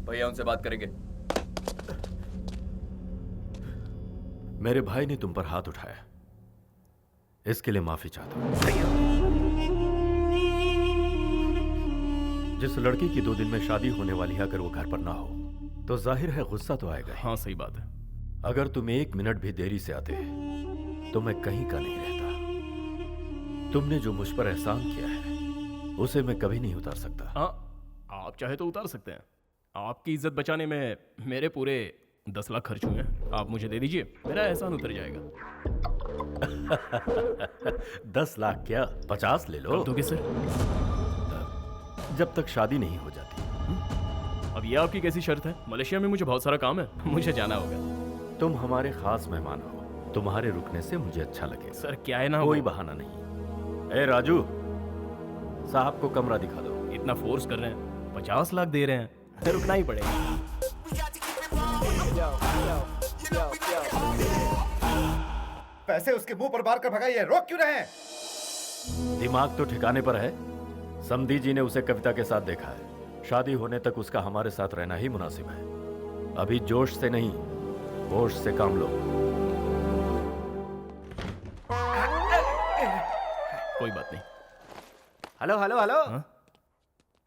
भैया उनसे बात करेंगे। मेरे भाई ने तुम पर हाथ उठाया, इसके लिए माफी चाहता हूं। जिस लड़की की 2 दिन में शादी होने वाली है, अगर वो घर पर ना हो तो जाहिर है गुस्सा तो आएगा ही। हाँ सही बात है। अगर तुम 1 मिनट भी देरी से आते तो मैं कहीं का नहीं रहता। तुमने जो मुझ पर एहसान किया है उसे मैं कभी नहीं उतार सकता। हाँ, आप चाहे तो उतार सकते हैं। आपकी इज्जत बचाने में मेरे पूरे 10 लाख खर्च हुए हैं। आप मुझे दे दीजिए, मेरा एहसान उतर जाएगा। 10 लाख क्या, 50 ले लो। दोगे सर? जब तक शादी नहीं हो जाती। अब ये आपकी कैसी शर्त है? मलेशिया में मुझे बहुत सारा काम है, मुझे जाना होगा। तुम हमारे खास मेहमान हो, तुम्हारे रुकने से मुझे अच्छा लगे। सर क्या है ना, कोई बहाना नहीं। ए राजू, साहब को कमरा दिखा दो। इतना फोर्स कर रहे हैं, 50 लाख दे रहे हैं, रुकना ही पड़ेगा। पैसे उसके मुंह पर मार कर भगाइए, रोक क्यों रहे हैं? दिमाग तो ठिकाने पर है। समधी जी ने उसे कविता के साथ देखा है। शादी होने तक उसका हमारे साथ रहना ही मुनासिब है। अभी जोश से नहीं, होश से काम लो। कोई बात नहीं। Hello hello hello.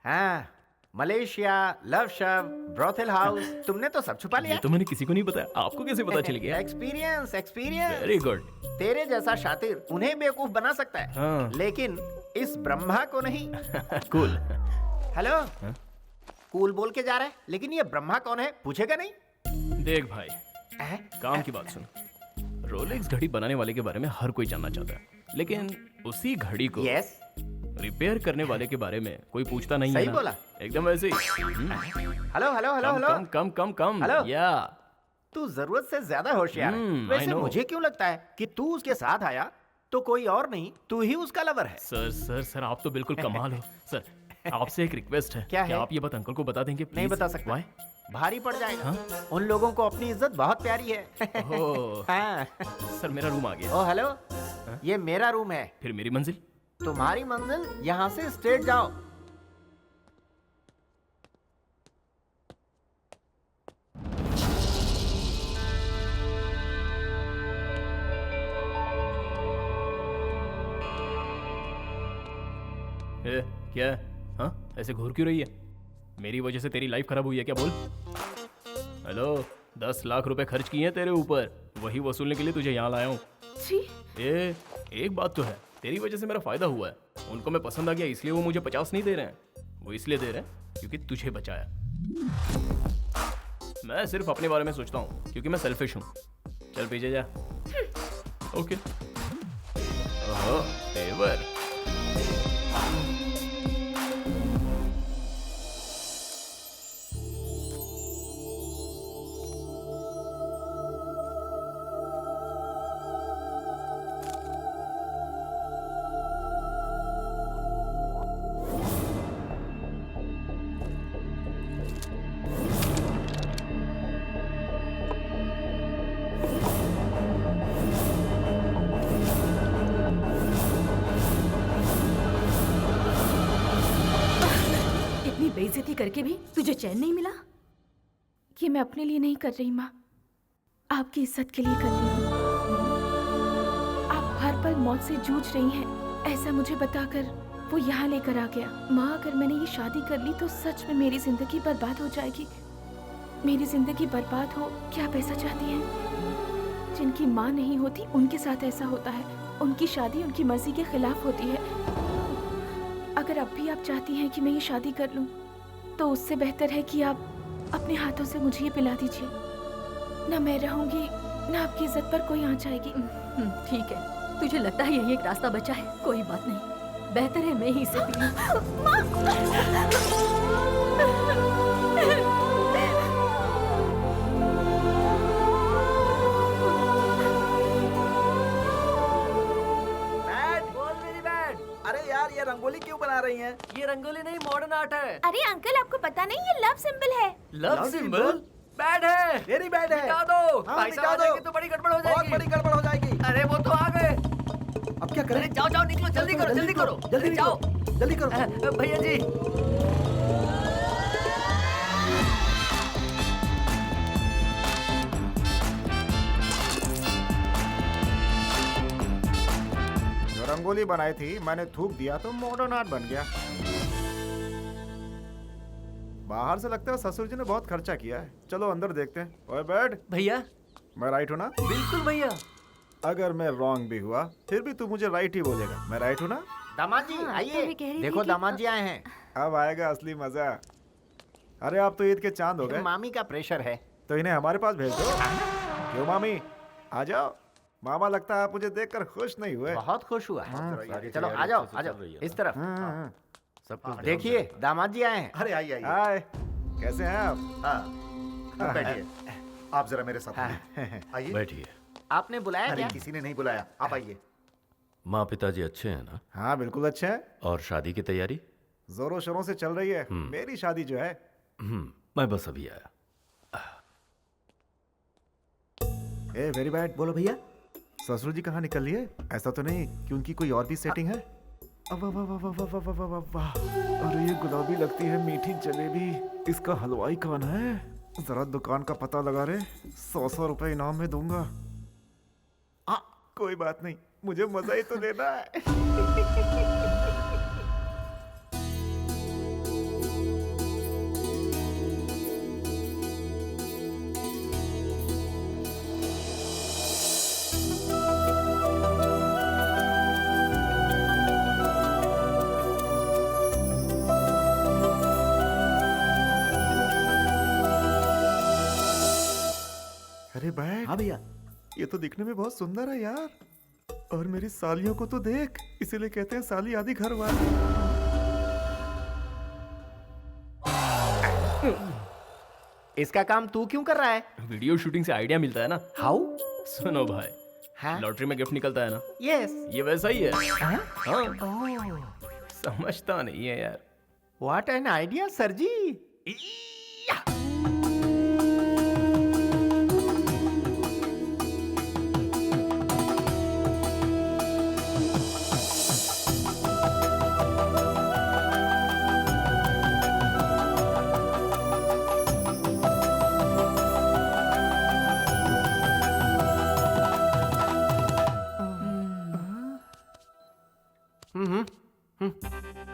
हाँ, मलेशिया, लव शव, ब्रोथल हाउस, तुमने तो सब छुपा लिया। ये तो मैंने किसी को नहीं बताया, आपको कैसे पता चल गया? Experience experience. Very good. तेरे जैसा शातिर उन्हें बेवकूफ बना सकता है, हाँ। लेकिन इस ब्रह्मा को नहीं। कूल। हेलो, कूल बोल के जा रहा है, लेकिन ये ब्रह्मा कौन है पूछेगा नहीं? देख भाई, काम की बात सुन। रोलेक्स घड़ी बनाने वाले के बारे में हर कोई जानना चाहता है, लेकिन उसी घड़ी को यस रिपेयर करने वाले के बारे में कोई पूछता नहीं है सही ना? बोला। एकदम ऐसे ही। Hello hello hello hello. Come come come come. Hello. या तू जरूरत से ज्यादा होशियार है। I वैसे know। मुझे क्यों लगता है कि तू उसके साथ आया तो कोई और नहीं, तू ही उसका लवर है। सर सर सर, आप तो बिल्कुल कमाल हो। सर आपसे एक रिक्वेस्ट है। क्या है? आप ये बात अंकल को बता देंगे नहीं please? बता सकता। Why? भारी पड़ जाएगा। उन लोगों को अपनी इज्जत बहुत प्यारी है। ओह, हाँ। सर मेरा रूम आ गया। ओ हेलो, ये मेरा रूम है। फिर मेरी मंजिल? तुम्हारी मंजिल यहाँ से स्ट्रेट जाओ। ए, क्या है? हाँ, ऐसे घूर क्यों रही है? मेरी वजह से तेरी लाइफ खराब हुई है क्या? बोल। हेलो, 10 लाख रुपए खर्च किए हैं तेरे ऊपर, वही वसूलने के लिए तुझे यहाँ लाया हूँ। जी। एक बात तो है, तेरी वजह से मेरा फायदा हुआ है। उनको मैं पसंद आ गया, इसलिए वो मुझे 50 नहीं दे रहे हैं। वो इसलिए दे रहे हैं क्योंकि तुझे बचाया। मैं सिर्फ अपने बारे में सोचता हूँ क्योंकि मैं सेल्फिश हूँ। चल पीछे जा। ओके। ओहो, तेवर। बेइज्जती करके भी तुझे चैन नहीं मिला? ये मैं अपने लिए नहीं कर रही माँ, आपकी इज्जत के लिए कर रही हूँ। आप हर पल मौत से जूझ रही हैं, ऐसा मुझे बताकर वो यहाँ लेकर आ गया। माँ, अगर मैंने ये शादी कर ली तो सच में मेरी जिंदगी बर्बाद हो जाएगी। मेरी जिंदगी बर्बाद हो, क्या आप ऐसा चाहती हैं? जिनकी माँ नहीं होती उनके साथ ऐसा होता है। उनकी शादी उनकी मर्जी के खिलाफ होती है। अगर अब भी आप चाहती हैं कि मैं ये शादी कर लूं, तो उससे बेहतर है कि आप अपने हाथों से मुझे ये पिला दीजिए। ना मैं रहूंगी, ना आपकी इज्जत पर कोई आंच आएगी। ठीक है, तुझे लगता है यही एक रास्ता बचा है? कोई बात नहीं, बेहतर है मैं ही इसे पी ये रंगोली क्यों बना रही हैं? ये रंगोली नहीं, मॉडर्न आर्ट है। अरे अंकल, आपको पता नहीं, ये लव सिंबल है। Love symbol? बैड है। वेरी बैड है। मिटा दो। हाँ, भाई साहब आ जाएंगे तो बड़ी गड़बड़ हो जाएगी। बहुत बड़ी गड़बड़ हो जाएगी। अरे वो तो आ गए। अब क्या करें? जाओ जाओ, निकलो, जल्दी करो, जल्दी करो, जल्दी जाओ, जल्दी करो। भैया जी। रंगोली बनाई थी, मैंने थूक दिया तो मॉडर्न आर्ट बन गया। बाहर से लगता है ससुर जी ने बहुत खर्चा किया है। चलो अंदर देखते हैं। ओए बैठ। भैया मैं राइट हूँ ना? बिल्कुल भैया। अगर मैं रॉन्ग भी हुआ फिर भी तू मुझे राइट ही बोलेगा। मैं राइट हूँ ना? दामाद जी आइए, देखो दामाद जी आए हैं। अब आएगा असली मजा। अरे आप तो ईद के चांद हो गए। मामी का प्रेशर है तो इन्हें हमारे पास भेज दो। क्यों मामी, आ जाओ। मामा लगता है आप मुझे देखकर खुश नहीं हुए। बहुत खुश हुआ। चलो आ जाओ आ जाओ इस तरफ। सब कुछ देखिए दामाद जी आए हैं। अरे आइए आइए। हाय, कैसे हैं आप? हाँ बैठिए। आप जरा मेरे साथ आइए। बैठिए। आपने बुलाया अरे क्या? किसी ने नहीं बुलाया, आप आइए। माँ पिताजी अच्छे हैं ना? हाँ बिल्कुल अच्छे हैं। और शादी की तैयारी? जोरों शोरों से चल रही है। मेरी शादी जो है। मैं बस अभी आया। A very bad. बोलो भैया। ससुर जी कहाँ निकल लिए? ऐसा तो नहीं कि उनकी कोई और भी सेटिंग है? वाह वाह वाह वाह वाह वाह वाह वाह। अरे ये गुलाबी लगती है मीठी जलेबी। इसका हलवाई कौन है? जरा दुकान का पता लगा रे। 100 रुपए इनाम में दूंगा। कोई बात नहीं, मुझे मजा ही तो लेना है। अरे बैठ। हाँ भैया। ये तो दिखने में बहुत सुंदर है यार। और मेरी सालियों को तो देख, इसीलिए कहते हैं साली आदि घर वाली। इसका काम तू क्यों कर रहा है? वीडियो शूटिंग से आइडिया मिलता है ना। हाउ? सुनो भाई, हाँ? लॉटरी में गिफ्ट निकलता है ना। यस। ये वैसा ही है। हाँ? हाँ। समझता नहीं है यार। व्हाट एन आइडिया सर जी।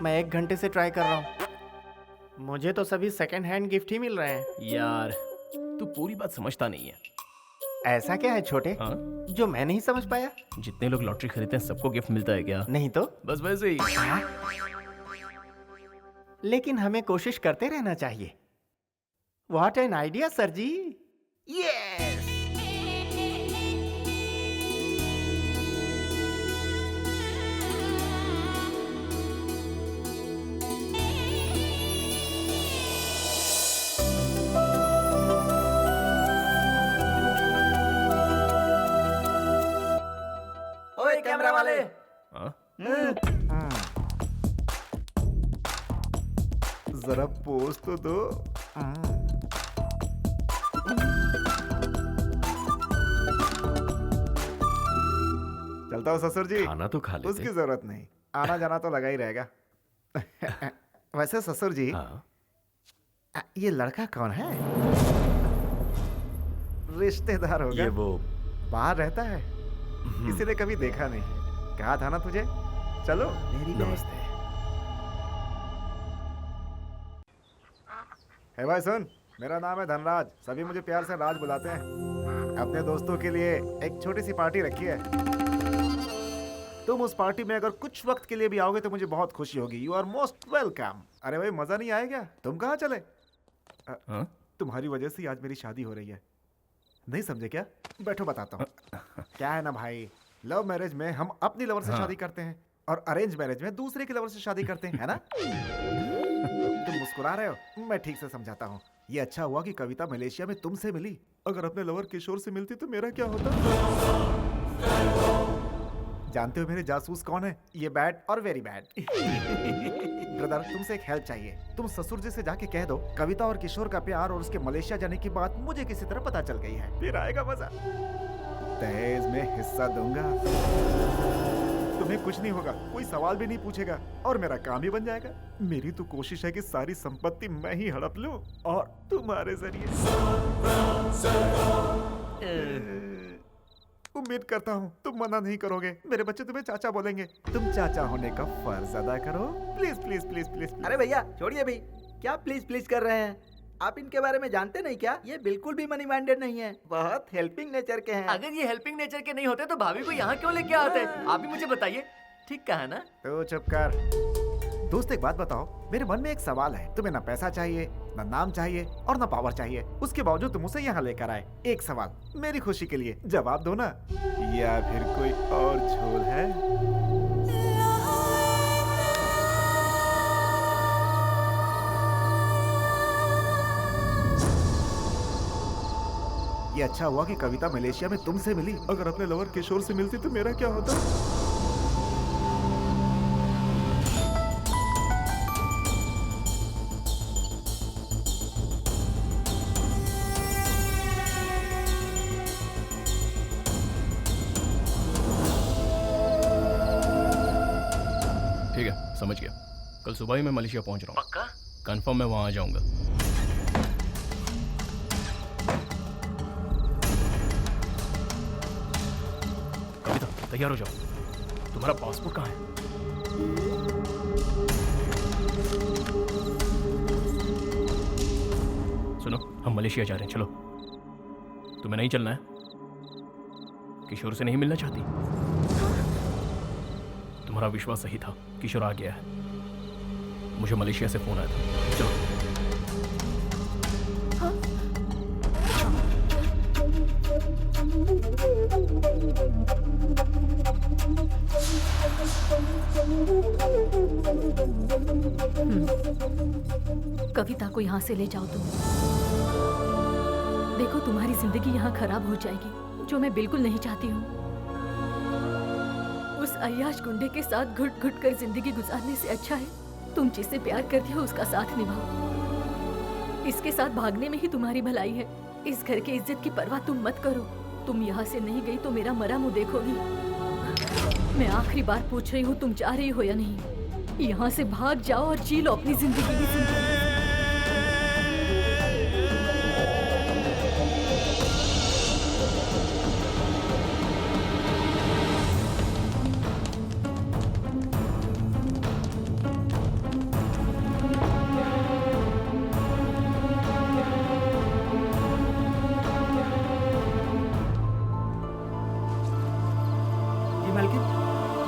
मैं 1 घंटे से ट्राई कर रहा हूँ। मुझे तो सभी सेकंड हैंड गिफ्ट ही मिल रहे हैं। यार तू पूरी बात समझता नहीं है। ऐसा क्या है छोटे हाँ? जो मैं नहीं समझ पाया? जितने लोग लॉटरी खरीदते हैं सबको गिफ्ट मिलता है क्या? नहीं तो बस वैसे ही। लेकिन हमें कोशिश करते रहना चाहिए। What an idea sir ji. Yes. ओए कैमरा वाले। हाँ? जरा पोज तो दो। चलता हूँ ससुर जी। खाना तो खा लेते। उसकी जरूरत नहीं, आना जाना तो लगा ही रहेगा। वैसे ससुर जी, हाँ? ये लड़का कौन है? रिश्तेदार होगा। ये वो बाहर रहता है, इसीलिए कभी देखा नहीं। कहा था ना तुझे। चलो मेरी नमस्ते। है भाई सुन, मेरा नाम है धनराज। सभी मुझे प्यार से राज बुलाते हैं। अपने दोस्तों के लिए एक छोटी सी पार्टी रखी है। तुम उस पार्टी में अगर कुछ वक्त के लिए भी आओगे तो मुझे बहुत खुशी होगी। You are most welcome. अरे भाई मजा नहीं आएगा? तुम कहाँ चले? हाँ? तुम्हारी वजह से आज मेरी शादी हो रही है। नहीं समझे क्या? बैठो बताता हूँ। क्या है ना भाई, लव मैरिज में हम अपनी लवर से शादी करते हैं और अरेंज मैरिज में दूसरे की लवर से शादी करते हैं, है ना? तुम मुस्कुरा रहे हो, मैं ठीक से समझाता हूँ। ये अच्छा हुआ कि कविता मलेशिया में तुमसे मिली। अगर अपने लवर किशोर से मिलती तो मेरा क्या होता? जानते हो मेरे जासूस कौन है? ये बैड और वेरी बैड। ब्रदर तुमसे एक हेल्प चाहिए। तुम ससुर जी से जाके कह दो कविता और किशोर का प्यार और उसके मलेशिया जाने की बात मुझे किसी तरह पता चल गई है। फिर आएगा मजा। दहेज में हिस्सा दूंगा। तुम्हें कुछ नहीं होगा, कोई सवाल भी नहीं पूछेगा और मेरा काम ही बन जाएगा। मेरी तो कोशिश है कि सारी संपत्ति मैं ही हड़प लूं और तुम्हारे जरिए। उम्मीद करता हूँ तुम मना नहीं करोगे। मेरे बच्चे तुम्हें चाचा बोलेंगे। तुम चाचा होने का फर्ज अदा करो। Please please please please. अरे भैया छोड़िए भाई, क्या प्लीज प्लीज कर रहे हैं? आप इनके बारे में जानते नहीं क्या? ये बिल्कुल भी मनी माइंडेड नहीं है, बहुत हेल्पिंग नेचर के हैं। अगर ये हेल्पिंग नेचर के नहीं होते तो भाभी को यहाँ क्यों लेके आते? आप ही मुझे बताइए, ठीक कहा ना? तो चुप कर। दोस्त एक बात बताओ, मेरे मन में एक सवाल है। तुम्हें ना पैसा चाहिए, ना नाम चाहिए और ना पावर चाहिए, उसके बावजूद तुम उसे यहाँ लेकर आए। एक सवाल मेरी खुशी के लिए जवाब दो ना, या फिर कोई और झोल है? ये अच्छा हुआ कि कविता मलेशिया में तुमसे मिली। अगर अपने लवर किशोर से मिलती तो मेरा क्या होता? ठीक है, समझ गया। कल सुबह ही मैं मलेशिया पहुंच रहा हूँ। पक्का? कंफर्म मैं वहां आ जाऊंगा। कविता तैयार हो जाओ। तुम्हारा पासपोर्ट कहाँ है? सुनो, हम मलेशिया जा रहे हैं, चलो। तुम्हें नहीं चलना है? किशोर से नहीं मिलना चाहती? तुम्हारा विश्वास सही था, किशोर आ गया है। मुझे मलेशिया से फोन आया था। चलो। कविता को यहाँ से ले जाओ तुम। देखो तुम्हारी जिंदगी यहाँ खराब हो जाएगी, जो मैं बिल्कुल नहीं चाहती हूँ। उस अय्याश गुंडे के साथ घुट घुट कर जिंदगी गुजारने से अच्छा है तुम जिससे प्यार करती हो उसका साथ निभाओ। इसके साथ भागने में ही तुम्हारी भलाई है। इस घर की इज्जत की परवाह तुम मत करो। तुम यहाँ से नहीं गई तो मेरा मरा मुंह देखोगी। मैं आखिरी बार पूछ रही हूँ, तुम जा रही हो या नहीं? यहाँ से भाग जाओ और जी लो अपनी जिंदगी की जिंदगी।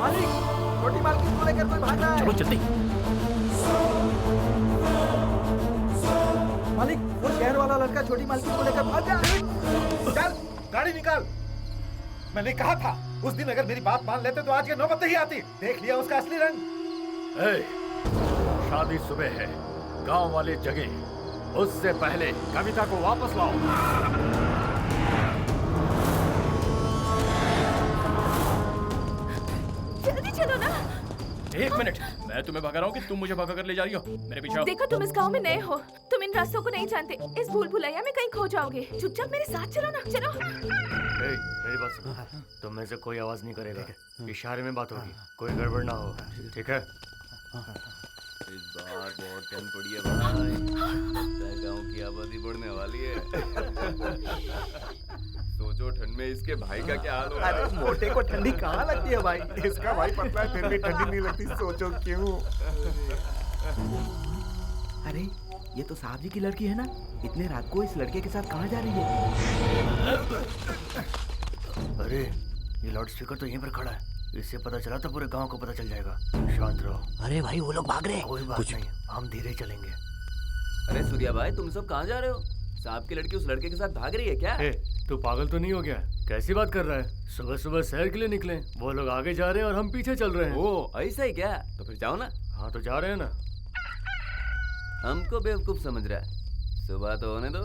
मालिक, छोटी मालकिन को लेकर कोई भाग रहा है। चलो जल्दी। मालिक, वो शहर वाला लड़का छोटी मालकिन को लेकर भाग गया। चल, गाड़ी निकाल। मैंने कहा था उस दिन अगर मेरी बात मान लेते तो आज ये नौबत नहीं आती। देख लिया उसका असली रंग। ए, शादी सुबह है, गांव वाले जगे। उससे पहले कविता को वापस लाओ। चलो ना। एक मिनट, मैं तुम्हें भगा रहा हूँ कि तुम मुझे भगा कर ले जा रही हो? मेरे पीछे आओ। देखो तुम इस गांव में नए हो, तुम इन रास्तों को नहीं जानते। इस भूल भुलैया में कहीं खो जाओगे। चुपचाप मेरे साथ चलो ना, चलो। मेरी बात सुनो, तुम में से कोई आवाज नहीं करेगा। इशारे में बात होगी, कोई गड़बड़ ना हो, ठीक है? इस बार बहुत ठंड पड़ी है भाई। गांव की आबादी बढ़ने वाली है। सोचो ठंड में इसके भाई का क्या हाल होगा। अरे मोटे को ठंडी कहाँ लगती है भाई? इसका भाई पतला है, फिर भी ठंडी नहीं लगती। सोचो क्यों? अरे ये तो साहब जी की लड़की है ना? इतने रात को इस लड़के के साथ कहाँ जा रही है? अरे ये लाउड स्पीकर तो यहीं पर खड़ा है। इससे पता चला तो पूरे गांव को पता चल जाएगा। शांत रहो। अरे भाई वो लोग भाग रहे हैं। कोई बात नहीं, हम धीरे चलेंगे। अरे सूर्या भाई, तुम सब कहाँ जा रहे हो? साहब की लड़की उस लड़के के साथ भाग रही है क्या? तू पागल तो नहीं हो गया? कैसी बात कर रहा है? सुबह सुबह शहर के लिए निकले, वो लोग आगे जा रहे हैं और हम पीछे चल रहे हैं। ओ ऐसा ही क्या? तो फिर जाओ ना। हाँ तो जा रहे हैं ना। हमको बेवकूफ समझ रहा है? सुबह तो होने दो।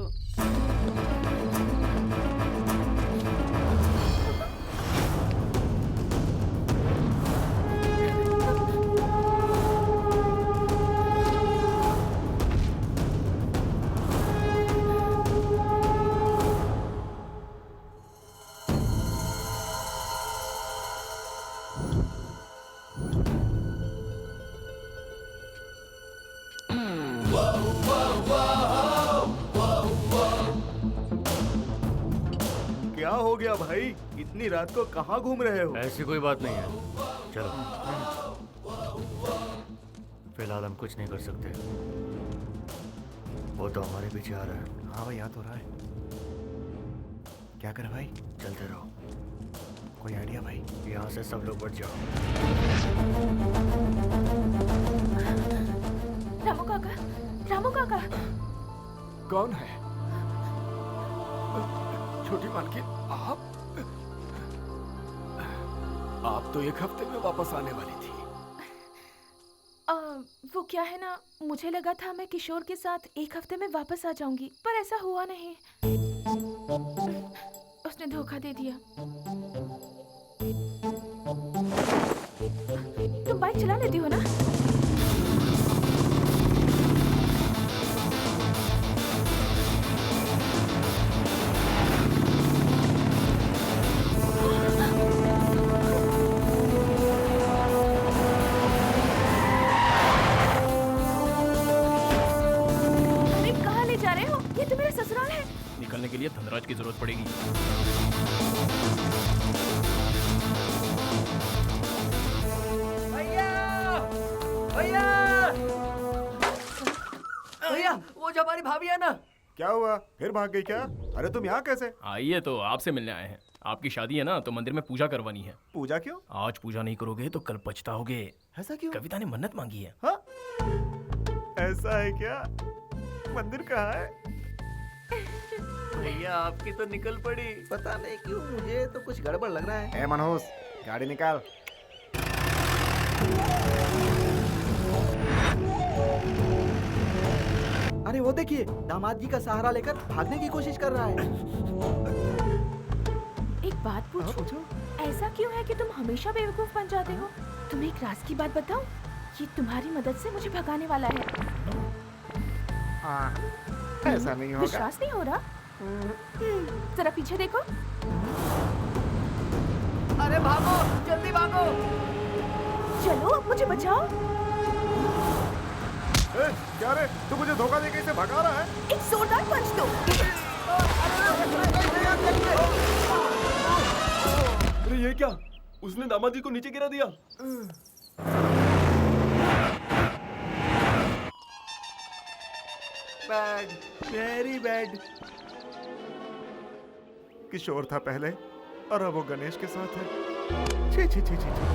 इतनी रात को कहाँ घूम रहे हो? ऐसी कोई बात नहीं है, चलो। फिलहाल हम कुछ नहीं कर सकते, वो तो हमारे पीछे आ रहा है। हाँ भाई, याद हो रहा है। क्या करे भाई? चलते रहो। कोई आइडिया भाई? यहाँ से सब लोग बढ़ जाओ। रामू काका, रामू काका। कौन है? छोटी मालकिन, आप तो एक हफ्ते में वापस आने वाली थी। वो क्या है ना, मुझे लगा था मैं किशोर के साथ एक हफ्ते में वापस आ जाऊंगी, पर ऐसा हुआ नहीं। उसने धोखा दे दिया। तुम बाइक चला लेती हो ना? निकलने के लिए धनराज की जरूरत पड़ेगी। भैया, भैया, भैया, वो जो हमारी भाभी है ना। क्या हुआ? फिर भाग गई क्या? अरे तुम यहाँ कैसे? आइए, तो आपसे मिलने आए हैं। आपकी शादी है ना, तो मंदिर में पूजा करवानी है। पूजा क्यों? आज पूजा नहीं करोगे तो कल पछताओगे। ऐसा क्यों? कविता ने मन्नत मांगी है। हाँ? ऐसा है क्या? मंदिर कहाँ है? भैया, आपकी तो निकल पड़ी। पता नहीं क्यों, मुझे तो कुछ गड़बड़ लग रहा है। ए मनोज, गाड़ी निकाल। अरे वो देखिए, दामाद जी का सहारा लेकर भागने की कोशिश कर रहा है। एक बात पूछूं? ऐसा क्यों है कि तुम हमेशा बेवकूफ बन जाते हो? तुम्हें एक राज की बात बताऊं? ये तुम्हारी मदद से मुझे भगाने वाला है। ऐसा नहीं होगा। विश्वास नहीं हो रहा? जरा पीछे देखो। अरे भागो, जल्दी भागो। चलो, मुझे बचाओ। क्या रे? तू मुझे धोखा देके इसे भगा रहा है? एक जोरदार पंच दो। अरे ये क्या? उसने दामाद जी को नीचे गिरा दिया। Bad, very bad. किशोर था पहले और अब वो गणेश के साथ है। छी छी छी छी छी।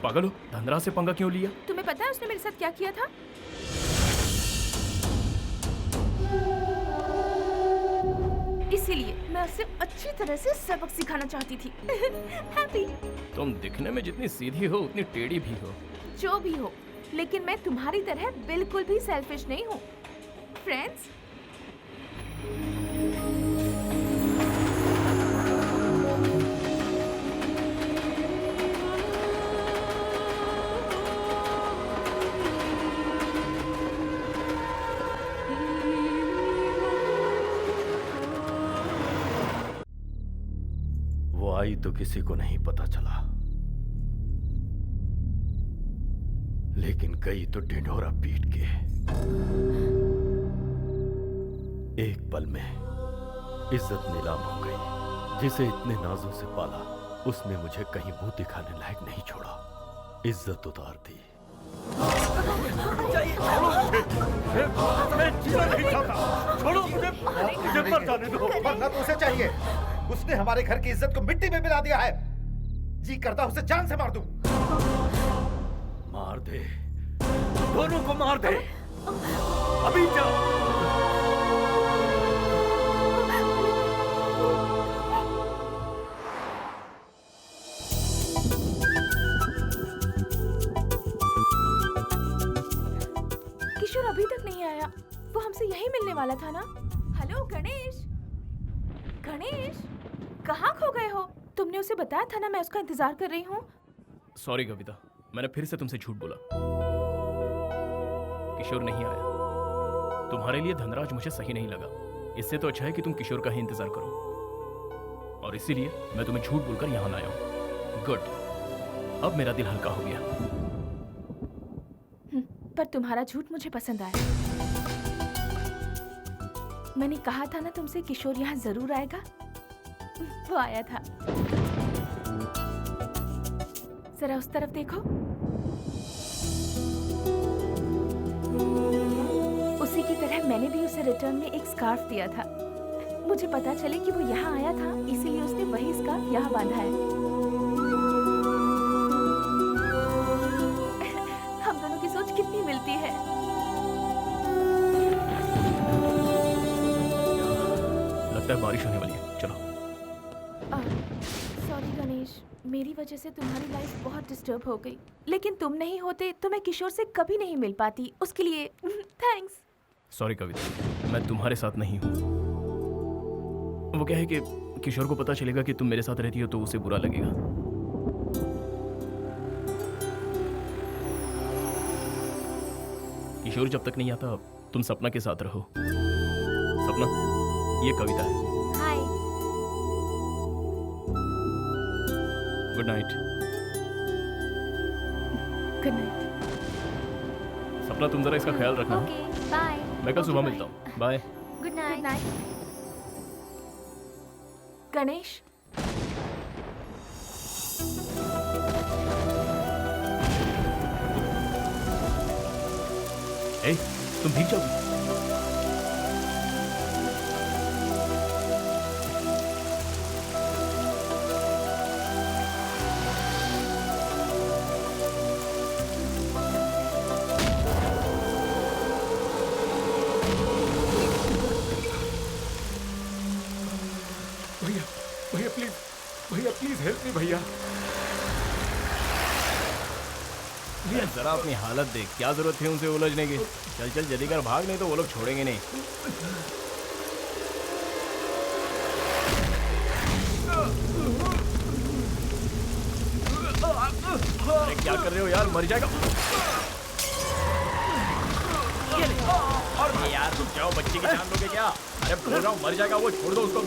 पागल हो? धनराज से पंगा क्यों लिया? तुम्हें पता है उसने मेरे साथ क्या किया था? इसीलिए मैं उससे अच्छी तरह से सबक सिखाना चाहती थी। हैप्पी। तुम दिखने में जितनी सीधी हो उतनी टेढ़ी भी हो। जो भी हो, लेकिन मैं तुम्हारी तरह बिल्कुल भी सेल्फिश नहीं हूँ। फ्रेंड्स, वो आई तो किसी को नहीं पता चला, लेकिन गई तो ढिंढोरा पीट के। एक पल में इज्जत नीलाम हो गई। जिसे इतने नाजों से पाला, उसने मुझे कहीं मुंह दिखाने लायक नहीं छोड़ा, इज्जत उतार दी। मैं जीना नहीं चाहता। छोड़ो मुझे, मुझे मर जाने दो। मरना तो उसे चाहिए। उसने हमारे घर की इज्जत को मिट्टी में मिला दिया है। जी करता उसे जान से मार दूं। मार दे, दोनों को मार दे, अभी जाओ। किशोर अभी तक नहीं आया। वो हमसे यही मिलने वाला था ना? हेलो गणेश, गणेश कहाँ खो गए हो? तुमने उसे बताया था ना मैं उसका इंतजार कर रही हूँ। सॉरी कविता, मैंने फिर से तुमसे झूठ बोला। किशोर नहीं आया। तुम्हारे लिए धनराज मुझे सही नहीं लगा। इससे तो अच्छा है कि तुम किशोर का ही इंतजार करो, और इसीलिए मैं तुम्हें झूठ बोलकर यहाँ लाया हूँ। गुड, अब मेरा दिल हल्का हो गया। पर तुम्हारा झूठ मुझे पसंद आया। मैंने कहा था ना तुमसे किशोर यहाँ जरूर आएगा। वो आया था। जरा उस तरफ देखो। उसी की तरह मैंने भी उसे रिटर्न में एक स्कार्फ दिया था। मुझे पता चले कि वो यहाँ आया था, इसीलिए उसने वही स्कार्फ यहाँ बांधा है। हम दोनों की सोच कितनी मिलती है। लगता है बारिश होने वाली है। चलो। सॉरी गणेश, मेरी वजह से तुम्हारी लाइफ बहुत डिस्टर्ब हो गई। लेकिन तुम नहीं होते तो मैं किशोर से कभी नहीं मिल पाती। उसके लिए थैंक्स। सॉरी कविता, मैं तुम्हारे साथ नहीं हूँ। वो क्या है कि किशोर को पता चलेगा कि तुम मेरे साथ रहती हो तो उसे बुरा लगेगा। किशोर जब तक नहीं आता तुम सपना के साथ रहो। सपना, ये कविता है। Hi. Good night. Good night. Sapna, तुम जरा इसका ख्याल रखना। Okay, bye. मैं कल सुबह मिलता हूँ। Bye. Good night. Good night. Ganesh, ए, तुम भीग जाओगी। भैया प्लीज हेल्प मी भैया। भैया जरा अपनी हालत देख, क्या जरूरत थी उनसे उलझने की। चल चल जल्दी कर, भाग, नहीं तो वो लोग छोड़ेंगे नहीं। अरे क्या कर रहे हो यार, मर जाएगा। और यार रुक जाओ, बच्चे की जान लोगे क्या? अरे बोल रहा हूँ मर जाएगा वो, छोड़ दो उसको।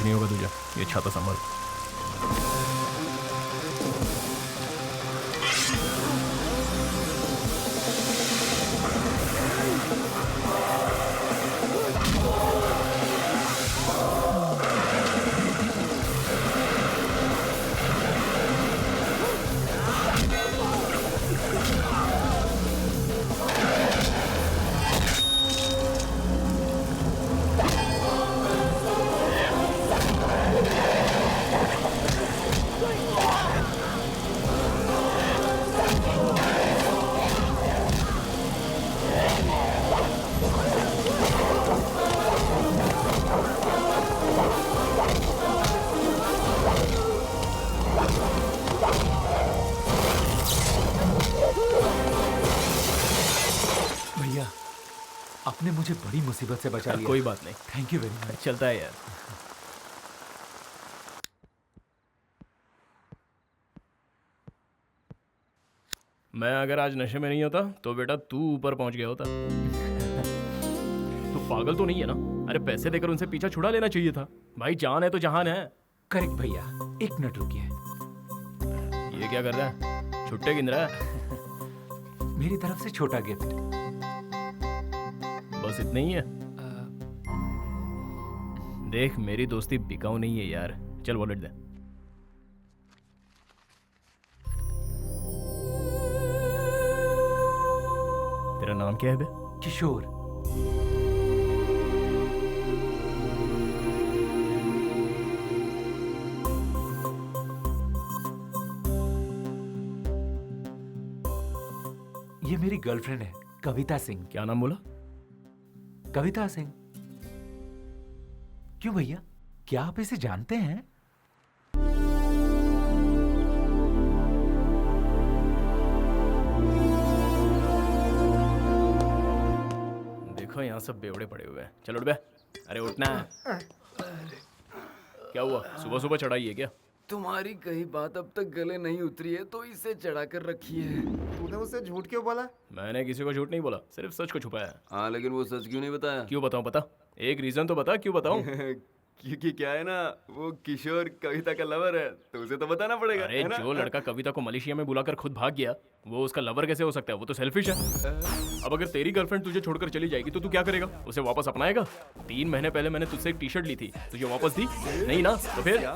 नहीं होगा तुझे, ये छाता संभाल। भैया, आपने मुझे बड़ी मुसीबत से बचा लिया। कोई बात नहीं, थैंक यू वेरी मच। चलता है यार। मैं अगर आज नशे में नहीं होता तो बेटा तू ऊपर पहुंच गया होता। तू पागल तो नहीं है ना? अरे पैसे देकर उनसे पीछा छुड़ा लेना चाहिए था। भाई जान है तो जहान है। करेक्ट भैया, एक मिनट रुकिए। ये क्या कर रहा है? छुट्टे गिन रहा है? मेरी तरफ से छोटा गिफ्ट। बस इतना ही है? देख मेरी दोस्ती बिकाऊ नहीं है यार। चल वॉलेट दे। तेरा नाम क्या है बे? किशोर। ये मेरी गर्लफ्रेंड है, कविता सिंह। क्या नाम बोला? कविता सिंह। क्यों भैया, क्या आप इसे जानते हैं? देखो यहाँ सब बेवड़े पड़े हुए हैं। चलो उठ बे। अरे उठना है। क्या हुआ? सुबह सुबह चढ़ाई है क्या? तुम्हारी कही बात अब तक गले नहीं उतरी है तो इसे चढ़ा कर रखी है। तूने उसे झूठ क्यों बोला? मैंने किसी को झूठ नहीं बोला, सिर्फ सच को छुपाया। हाँ लेकिन वो सच क्यों नहीं बताया? क्यों बताऊं? बता, एक रीजन तो बता, क्यों बताऊं? क्योंकि क्या है ना, वो किशोर कविता का लवर है तो उसे तो बताना पड़ेगा। अरे है ना? जो लड़का कविता को मलेशिया में बुलाकर खुद भाग गया वो उसका लवर कैसे हो सकता है? वो तो सेल्फिश है। अब अगर तेरी गर्लफ्रेंड तुझे छोड़कर चली जाएगी तो तू क्या करेगा? उसे वापस अपनाएगा? 3 महीने पहले मैंने तुझसे एक टी शर्ट ली थी, तुझे वापस दी नहीं ना? तो फिर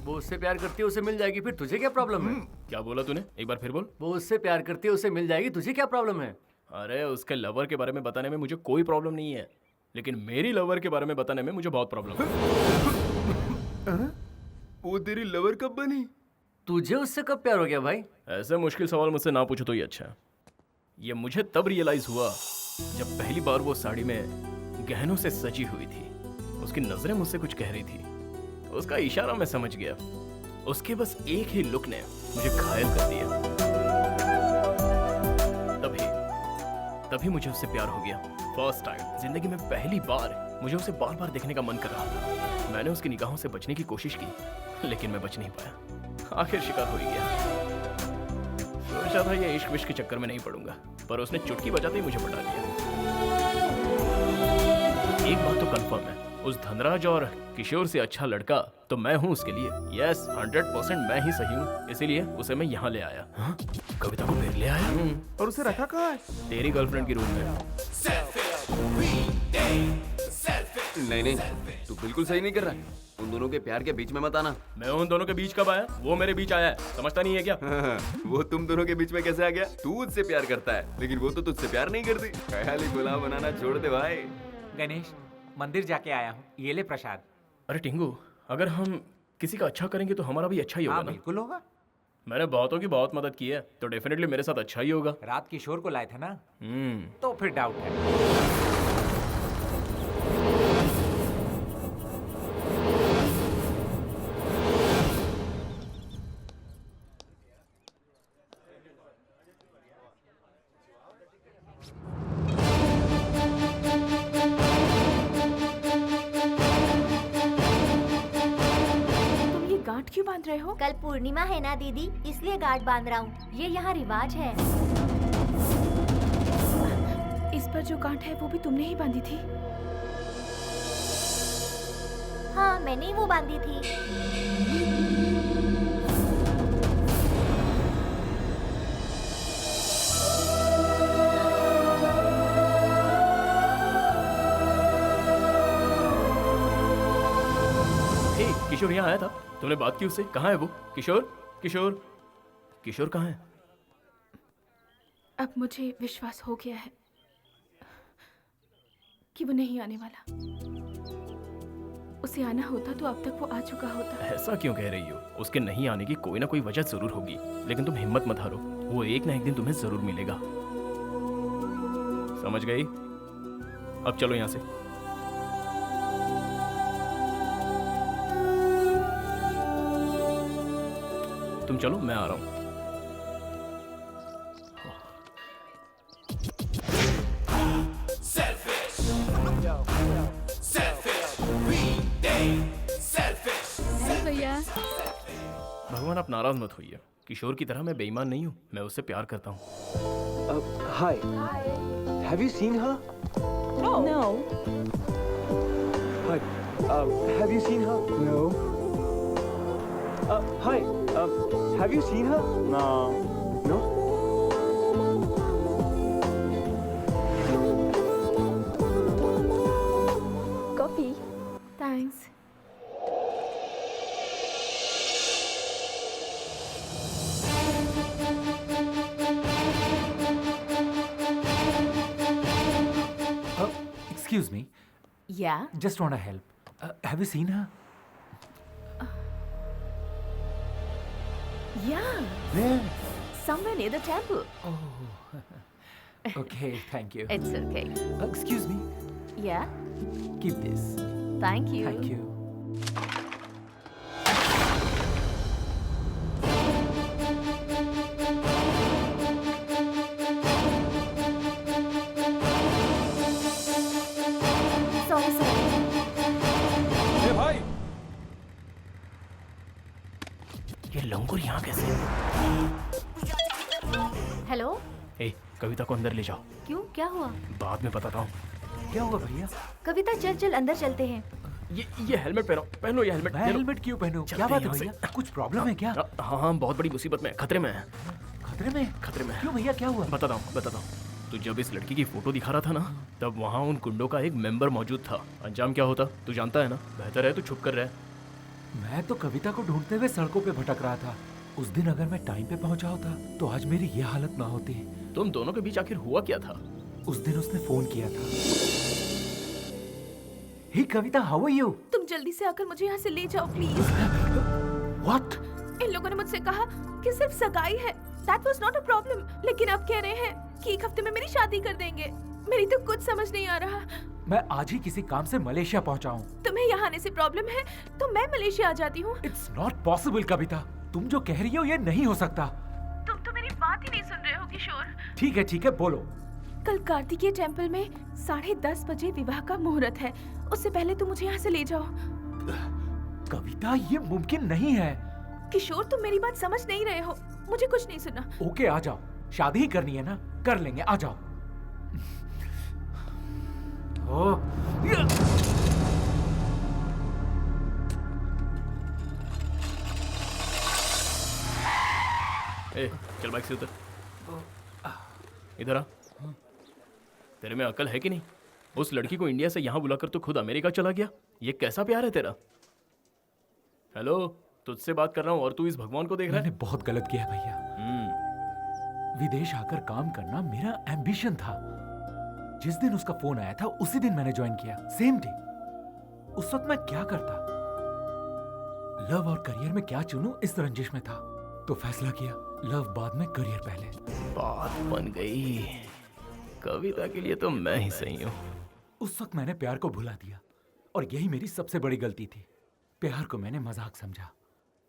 वो उससे प्यार करती है, उसे मिल जाएगी, फिर तुझे क्या प्रॉब्लम है? क्या बोला तूने? एक बार फिर बोल। वो उससे प्यार करती है, उसे मिल जाएगी, तुझे क्या प्रॉब्लम है? अरे उसके लवर के बारे में बताने में मुझे कोई प्रॉब्लम नहीं है, लेकिन मेरी लवर के बारे में बताने में मुझे बहुत प्रॉब्लम है। वो तेरी लवर कब बनी? तुझे उससे कब प्यार हो गया भाई? ऐसे मुश्किल सवाल मुझसे ना पूछो तो ही अच्छा है। ये मुझे तब रियलाइज हुआ जब पहली बार वो साड़ी में गहनों से सजी हुई थी। उसकी नजरें मुझसे कुछ कह रही थी, उसका इशारा मैं समझ गया। उसके बस एक ही लुक ने मुझे घायल कर दिया। तभी मुझे उससे प्यार हो गया। फर्स्ट टाइम जिंदगी में पहली बार मुझे उसे बार बार देखने का मन कर रहा था। मैंने उसकी निगाहों से बचने की कोशिश की लेकिन मैं बच नहीं पाया। आखिर शिकार हो ही गया। सोचा था ये इश्क विश्क के चक्कर में नहीं पड़ूंगा, पर उसने चुटकी बजाते ही मुझे पटा लिया। एक बात तो कंफर्म है, उस धनराज और किशोर से अच्छा लड़का तो मैं हूँ उसके लिए। यस 100% मैं ही सही हूँ, इसीलिए उसे मैं यहाँ ले आया। हाँ? कविता को फिर ले आया? और उसे रखा कहाँ है? तेरी गर्लफ्रेंड की रूम में। नहीं तू बिल्कुल सही नहीं कर रहा है। उन दोनों के प्यार के बीच में मत आना। मैं उन दोनों के बीच कब आया? वो मेरे बीच आया है, समझता नहीं है क्या? वो तुम दोनों के बीच में कैसे आ गया? तू उससे प्यार करता है लेकिन वो तो तुझसे प्यार नहीं करती। ख्याली गुलाम बनाना छोड़ दे भाई। गणेश, मंदिर जाके आया हूँ, ये ले प्रसाद। अरे टिंगू, अगर हम किसी का अच्छा करेंगे तो हमारा भी अच्छा ही होगा हाँ ना? बिल्कुल होगा। मैंने बहुतों की बहुत मदद की है तो डेफिनेटली मेरे साथ अच्छा ही होगा। रात किशोर को लाए थे ना, हम्म। तो फिर डाउट है। गांठ क्यों बांध रहे हो? कल पूर्णिमा है ना दीदी, इसलिए गांठ बांध रहा हूँ। ये यहाँ रिवाज है। इस पर जो गांठ है वो भी तुमने ही बांधी थी। हाँ, मैंने ही वो बांधी थी। हे, किशोर यहाँ आया था? तुमने बात की उससे? कहाँ है वो? किशोर, किशोर, किशोर कहाँ है? अब मुझे विश्वास हो गया है कि वो नहीं आने वाला। उसे आना होता तो अब तक वो आ चुका होता। ऐसा क्यों कह रही हो? उसके नहीं आने की कोई ना कोई वजह जरूर होगी, लेकिन तुम हिम्मत मत हारो, वो एक ना एक दिन तुम्हें जरूर मिलेगा। समझ गई? अब चलो यहाँ से। तुम चलो, मैं आ रहा हूँ। भैया भगवान, आप नाराज मत होइए। किशोर की तरह मैं बेईमान नहीं हूँ, मैं उससे प्यार करता हूँ। Hi. Have you seen her? No. Hi. Have you seen her? No. Hi. Have you seen her? No. No? Coffee. Thanks. Excuse me. Yeah. Just want to help. Have you seen her? Yeah. Where? Somewhere near the temple. Oh. Okay, thank you. It's okay. Excuse me. Yeah. Keep this. Thank you. Thank you. Sorry, sorry. Hey, भाई. ये लंगूर यहाँ कैसे? Hello, ए, कविता को अंदर ले जाओ। क्यों, क्या हुआ? बाद में बताता हूँ। क्या हुआ भैया? कविता, चल चल अंदर चलते हैं। ये हेलमेट पहनो ये हेलमेट। मैं हेलमेट क्यों पहनूं? क्या बात है भैया? कुछ प्रॉब्लम है क्या? हाँ, बहुत बड़ी मुसीबत में, खतरे में है। खतरे में? खतरे में। क्यों भैया, क्या हुआ? बताता हूँ। तू जब इस लड़की की फोटो दिखा रहा था ना, तब वहाँ उन गुंडों का एक मेंबर मौजूद था। अंजाम क्या होता तू जानता है ना? बेहतर है तू छुप कर रहे। मैं तो कविता को ढूंढते हुए सड़कों पे भटक रहा था। उस दिन अगर मैं टाइम पे पहुंचा होता तो आज मेरी ये हालत ना होती। तुम दोनों के बीच आखिर हुआ क्या था? उस दिन उसने फोन किया था। हे कविता, हाउ आर यू? तुम जल्दी से आकर मुझे यहाँ से ले जाओ प्लीज। व्हाट? इन लोगों ने मुझसे कहा कि सिर्फ सगाई है। That was not a problem. लेकिन अब कह रहे हैं कि एक हफ्ते में मेरी शादी कर देंगे। मेरी तो कुछ समझ नहीं आ रहा। मैं आज ही किसी काम से मलेशिया पहुंचा हूँ। तुम्हें यहाँ आने से प्रॉब्लम है तो मैं मलेशिया आ जाती हूँ। इट्स नॉट पॉसिबल कविता, तुम जो कह रही हो ये नहीं हो सकता। तुम तो मेरी बात ही नहीं सुन रहे हो किशोर। ठीक है, बोलो। कल कार्तिकेय टेम्पल में 10:30 बजे विवाह का मुहूर्त है। उससे पहले तुम मुझे यहाँ से ले जाओ। कविता, ये मुमकिन नहीं है। किशोर, तुम मेरी बात समझ नहीं रहे हो। मुझे कुछ नहीं सुना। ओके, आ जाओ। शादी ही करनी है ना, कर लेंगे, आ जाओ। ए, चल बाइक से उतर। इधर आ। तेरे में अकल है कि नहीं? उस लड़की को इंडिया से यहाँ बुलाकर तो खुद अमेरिका चला गया। ये कैसा प्यार है तेरा? हेलो, तुझसे बात कर रहा हूँ और तू इस भगवान को देख रहा है? मैंने बहुत गलत किया भैया। विदेश आकर काम करना मेरा एम्बिशन था। जिस दिन उसका फोन आया था उसी दिन मैंने ज्वाइन किया, सेम डे। उस वक्त मैं क्या करता, लव और करियर में क्या चुनूं, इस रंजिश में था। तो फैसला किया, लव बाद में, करियर पहले। बात बन गई। कविता के लिए तो मैं ही सही हूँ। उस वक्त मैंने प्यार को भुला दिया और यही मेरी सबसे बड़ी गलती थी। प्यार को मैंने मजाक समझा,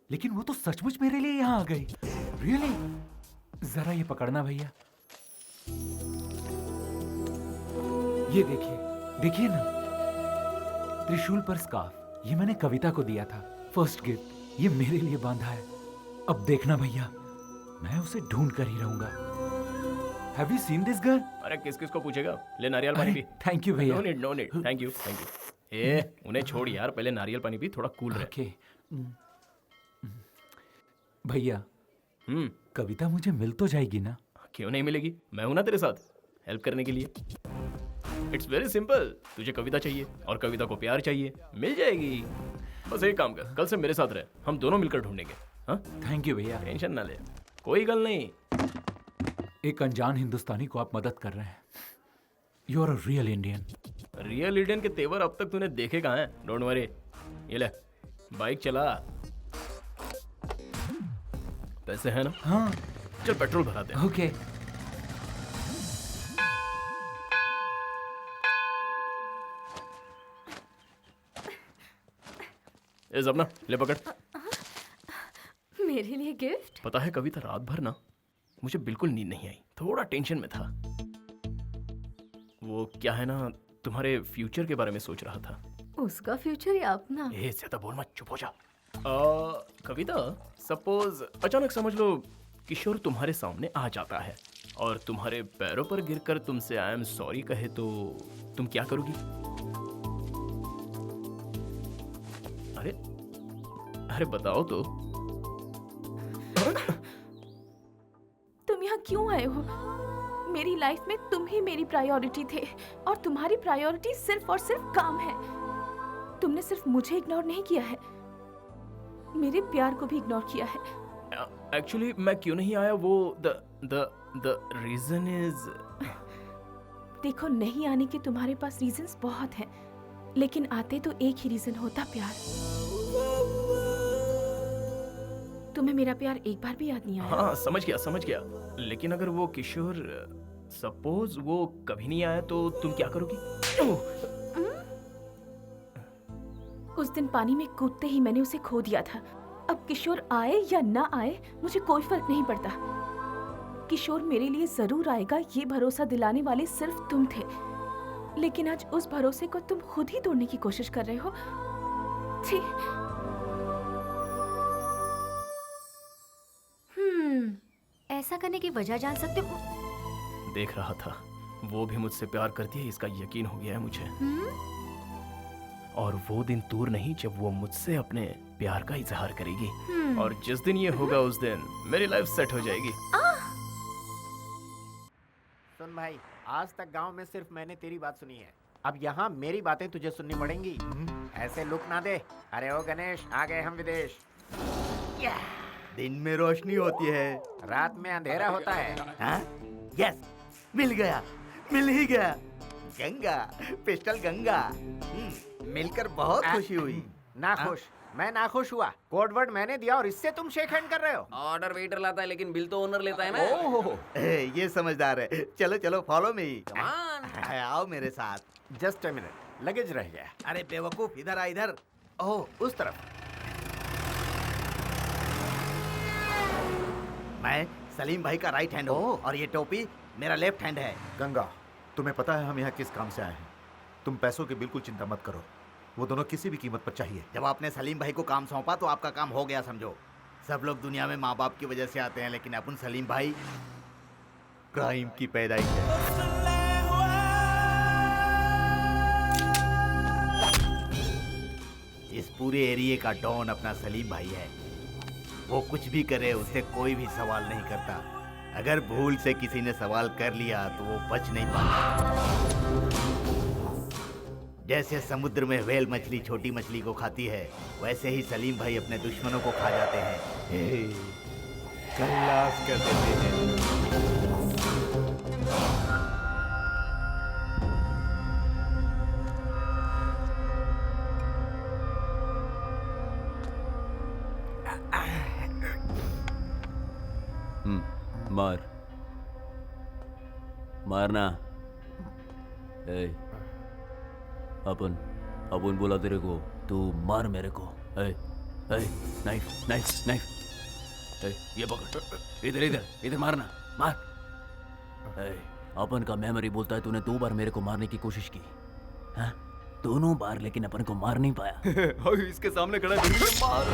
लेकिन वो तो सचमुच मेरे लिए यहाँ आ गई। रियली? जरा ये पकड़ना भैया। ये देखिए ना, त्रिशूल पर स्कार्फ। ये मैंने कविता को दिया था, फर्स्ट गिफ्ट। ये मेरे लिए बांधा है। अब देखना भैया, मैं उसे ढूंढ कर ही रहूंगा। Have you seen this girl? अरे किस किस को पूछेगा? ले नारियल पानी पी। थैंक यू भैया। No need, thank you. उन्हें छोड़ यार, पहले नारियल पानी पी, थोड़ा कूल रहे। ओके भैया, कविता मुझे मिल तो जाएगी ना? क्यों नहीं मिलेगी, मैं हूं ना तेरे साथ हेल्प करने के लिए। इट्स वेरी सिंपल, तुझे कविता चाहिए और कविता को प्यार चाहिए, मिल जाएगी। बस एक काम कर, कल से मेरे साथ रहे, हम दोनों मिलकर ढूंढेंगे। हाँ, थैंक यू भैया। टेंशन ना ले, कोई गल नहीं। एक अनजान हिंदुस्तानी को आप मदद कर रहे हैं। You are a real Indian. Real Indian के तेवर अब तक तूने देखे कहाँ हैं? डोंट वरी, ये ले बाइक चला। पैसे हैं ना? हाँ। चल पेट्रोल भराते हैं। ओके। ए अपना ले पकड़। मेरे लिए गिफ्ट? पता है कविता, रात भर ना मुझे बिल्कुल नींद नहीं आई, थोड़ा टेंशन में था। वो क्या है ना, तुम्हारे फ्यूचर के बारे में सोच रहा था। उसका फ्यूचर या अपना? ज्यादा बोल मत, चुप हो जा। कविता, सपोज अचानक समझ लो किशोर तुम्हारे सामने आ जाता है और तुम्हारे पैरों पर गिरकर तुमसे आई एम सॉरी कहे तो तुम क्या करोगी? अरे अरे बताओ तो। तुम यहाँ क्यों आए हो? मेरी लाइफ में तुम ही मेरी प्रायोरिटी थे और तुम्हारी प्रायोरिटी सिर्फ और सिर्फ काम है। तुमने सिर्फ मुझे इग्नोर नहीं किया है, मेरे प्यार को भी इग्नोर किया है। एक्चुअली मैं क्यों नहीं आया, वो द रीजन इज। देखो, नहीं आने के तुम्हारे पास रीजंस बहुत हैं, लेकिन आते तो एक ही रीजन होता, प्यार। तुम्हें मेरा प्यार एक बार भी याद नहीं आया? हाँ समझ गया, लेकिन अगर वो किशोर सपोज वो कभी नहीं आया तो तुम क्या करोगी? उस दिन पानी में कूदते ही मैंने उसे खो दिया था। अब किशोर आए या ना आए मुझे कोई फर्क नहीं पड़ता। किशोर मेरे लिए जरूर आएगा, ये भरोसा दिलाने वाले सिर्फ तुम थे, लेकिन आज उस भरोसे को तुम खुद ही तोड़ने की कोशिश कर रहे हो। छी। ऐसा करने की वजह जान सकते हो? देख रहा था, वो भी मुझसे प्यार करती है, इसका यकीन हो गया है मुझे। और वो दिन दूर नहीं जब वो मुझसे अपने प्यार का इजहार करेगी, और जिस दिन ये होगा उस दिन मेरी लाइफ सेट हो जाएगी। सुन भाई, आज तक गांव में सिर्फ मैंने तेरी बात सुनी है, अब यहाँ मेरी बातें तुझे सुननी पड़ेंगी। ऐसे लुक ना दे। अरे ओ गणेश, आ गए हम विदेश। दिन में रोशनी होती है, रात में अंधेरा होता है। हाँ? यस, मिल ही गया। गंगा, पिस्टल गंगा। मिलकर बहुत खुशी हुई। ना खुश? मैं ना खुश हुआ। कोड वर्ड मैंने दिया और इससे तुम शेक हैंड कर रहे हो। ऑर्डर वेटर लाता है लेकिन बिल तो ओनर लेता है ना। ओह, ये समझदार है। चलो चलो फॉलो मी। आओ मेरे साथ। जस्ट अ मिनट, लगेज रह गया। अरे बेवकूफ, इधर आ इधर। ओह, उस तरफ। मैं सलीम भाई का राइट हैंड हूँ और ये टोपी मेरा लेफ्ट हैंड है। गंगा, तुम्हें पता है हम यहाँ किस काम से आए हैं? तुम पैसों की बिल्कुल चिंता मत करो, वो दोनों किसी भी कीमत पर चाहिए। जब आपने सलीम भाई को काम सौंपा तो आपका काम हो गया समझो। सब लोग दुनिया में माँ बाप की वजह से आते हैं, लेकिन अपन सलीम भाई क्राइम की पैदाइश है। इस पूरे एरिया का डॉन अपना सलीम भाई है। वो कुछ भी करे उससे कोई भी सवाल नहीं करता। अगर भूल से किसी ने सवाल कर लिया तो वो बच नहीं पाता। जैसे समुद्र में व्हेल मछली छोटी मछली को खाती है, वैसे ही सलीम भाई अपने दुश्मनों को खा जाते हैं, खल्लास कर देते हैं। मार मारना। अपन बोला तेरे को, तू मार मेरे को। नाइफ नाइफ नाइफ, ये पकड़, इधर मारना, मार। अपन का मेमोरी बोलता है तूने 2 बार मेरे को मारने की कोशिश की, हाँ? दोनों बार, लेकिन अपन को मार नहीं पाया। इसके सामने खड़ा है, मार।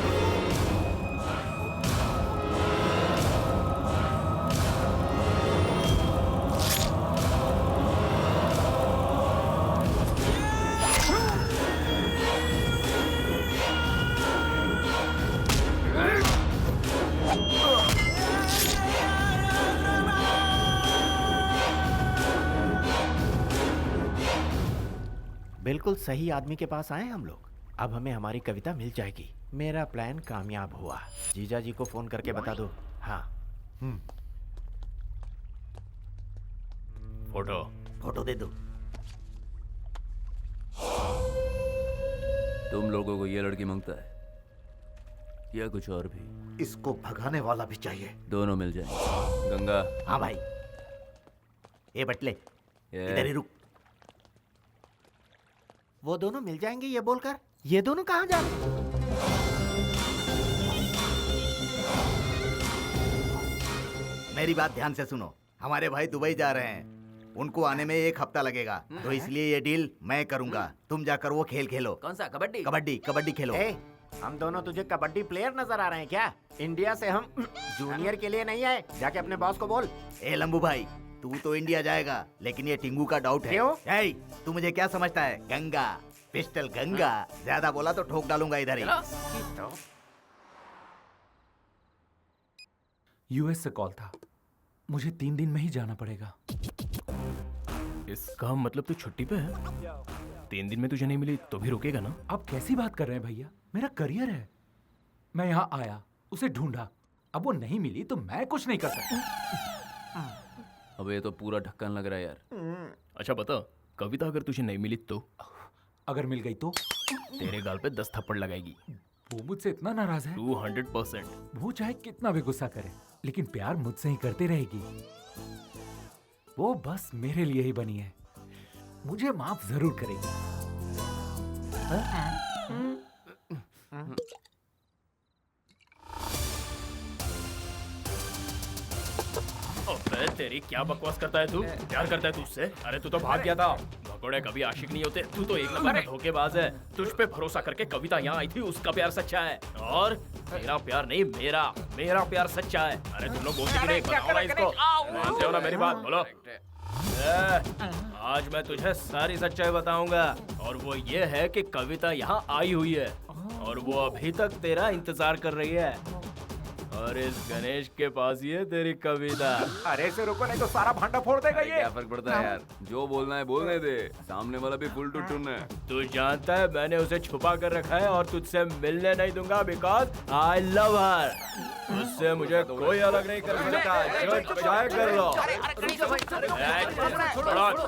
बिल्कुल सही आदमी के पास आए हम लोग। अब हमें हमारी कविता मिल जाएगी। मेरा प्लान कामयाब हुआ। जीजा जी को फोन करके बता दो। हाँ। फोटो फोटो दे दो। तुम लोगों को ये लड़की मांगता है या कुछ और भी? इसको भगाने वाला भी चाहिए। दोनों मिल जाए। गंगा। हाँ भाई। ए बटले, इधर ही रुक। वो दोनों मिल जाएंगे ये बोलकर ये दोनों कहाँ जा रहे हैं? मेरी बात ध्यान से सुनो। हमारे भाई दुबई जा रहे हैं, उनको आने में 1 हफ्ता लगेगा, तो इसलिए ये डील मैं करूंगा। तुम जाकर वो खेल खेलो। कौन सा? कबड्डी? कबड्डी कबड्डी खेलो। हम दोनों तुझे कबड्डी प्लेयर नजर आ रहे हैं क्या? इंडिया से हम जूनियर के लिए नहीं आए। जाके अपने बॉस को बोल। ए लंबू भाई, तू तो इंडिया जाएगा, लेकिन ये टिंगू का डाउट है। क्यों? तू मुझे क्या समझता है? गंगा, पिस्टल गंगा। ज्यादा बोला तो ठोक डालूंगा इधर ही। यूएस से कॉल था। मुझे 3 दिन में ही जाना पड़ेगा। इसका मतलब तू छुट्टी पे है? 3 दिन में तुझे नहीं मिली तो भी रुकेगा ना? आप कैसी बात कर रहे हैं भैया? मेरा करियर है। मैं यहाँ आया, उसे ढूंढा, अब वो नहीं मिली तो मैं कुछ नहीं कर सकता। अब ये तो पूरा ढक्कन लग रहा है यार। अच्छा बता, कविता अगर तुझे नहीं मिली तो? अगर मिल गई तो? तेरे गाल पे 10 थप्पड़ लगाएगी। वो मुझसे इतना नाराज है? 200%। वो चाहे कितना भी गुस्सा करे, लेकिन प्यार मुझसे ही करती रहेगी। वो बस मेरे लिए ही बनी है। मुझे माफ जरूर करेगी। अबे तेरी क्या बकवास करता है तू? प्यार करता है तू उससे? अरे तू तो भाग गया था। भगोड़े कभी आशिक नहीं होते। तू तो एक नंबर का धोखेबाज है। तुझ पे भरोसा करके कविता यहाँ आई थी, उसका प्यार सच्चा है। और तेरा प्यार नहीं, मेरा प्यार सच्चा है। अरे तुम लोग बोलते क्यों नहीं? बताओ ना इसको। मानते हो ना मेरी बात? बोलो। आज मैं तुझे सारी सच्चाई बताऊंगा, और वो ये है कि कविता यहाँ आई हुई है और वो अभी तक तेरा इंतजार कर रही है, और इस गणेश के पास ही है तेरी कविता। अरे इसे रुको, नहीं तो सारा भांडा फोड़ देगा ये। क्या फर्क पड़ता है यार, जो बोलना है बोलने दे। सामने वाला भी फुल टू टून है। तू जानता है मैंने उसे छुपा कर रखा है और तुझसे मिलने नहीं दूंगा, बिकॉज आई लव हर। उससे मुझे कोई अलग नहीं कर सकता। जो चाहे कर लो।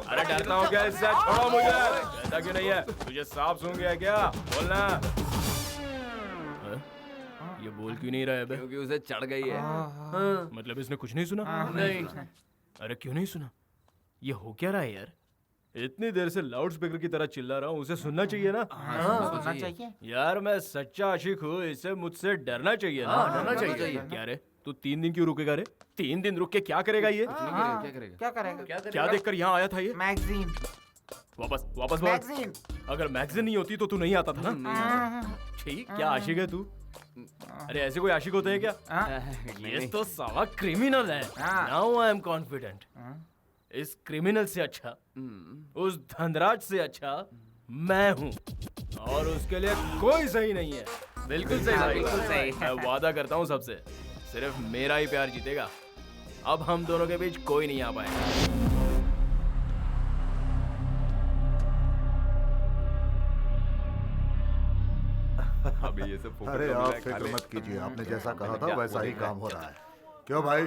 अरे डरता हूँ क्या इससे? छोड़ो मुझे। ऐसा क्यों नहीं है? तुझे सांप सूंघ गया क्या? बोलना। ये बोल क्यों नहीं रहा है बे? क्योंकि उसे चढ़ गई है। मतलब इसने कुछ नहीं सुना? नहीं। अरे क्यों नहीं सुना? ये हो क्या रहा है यार? इतनी देर से लाउड स्पीकर की तरह चिल्ला रहा हूँ, उसे सुनना चाहिए ना? सुनना चाहिए। यार मैं सच्चा आशिक हूँ, इसे मुझसे डरना चाहिए ना? डरना चाहिए। क्या रे, तू 3 दिन क्यों रुकेगा रे? 3 दिन रुक के क्या करेगा ये? क्या करेगा? क्या देखकर यहाँ आया था ये? मैगजीन। वापस बोल। मैगजीन। अगर मैगजीन नहीं होती तो तू नहीं आता था ना? ठीक, क्या आशिक है तू? अरे ऐसे कोई आशिक होते हैं क्या? ये तो साला क्रिमिनल है। Now I am confident. इस क्रिमिनल से अच्छा, उस धनराज से अच्छा मैं हूँ, और उसके लिए कोई सही नहीं है। बिल्कुल सही, बिल्कुल सही। मैं वादा करता हूँ सबसे, सिर्फ मेरा ही प्यार जीतेगा। अब हम दोनों के बीच कोई नहीं आ पाएगा। अभी ये सब फोकट अरे तो आप मिला है, खा फिक्र ले। मत कीजिए, आपने जैसा कहा था वैसा ही काम हो रहा है। क्यों भाई,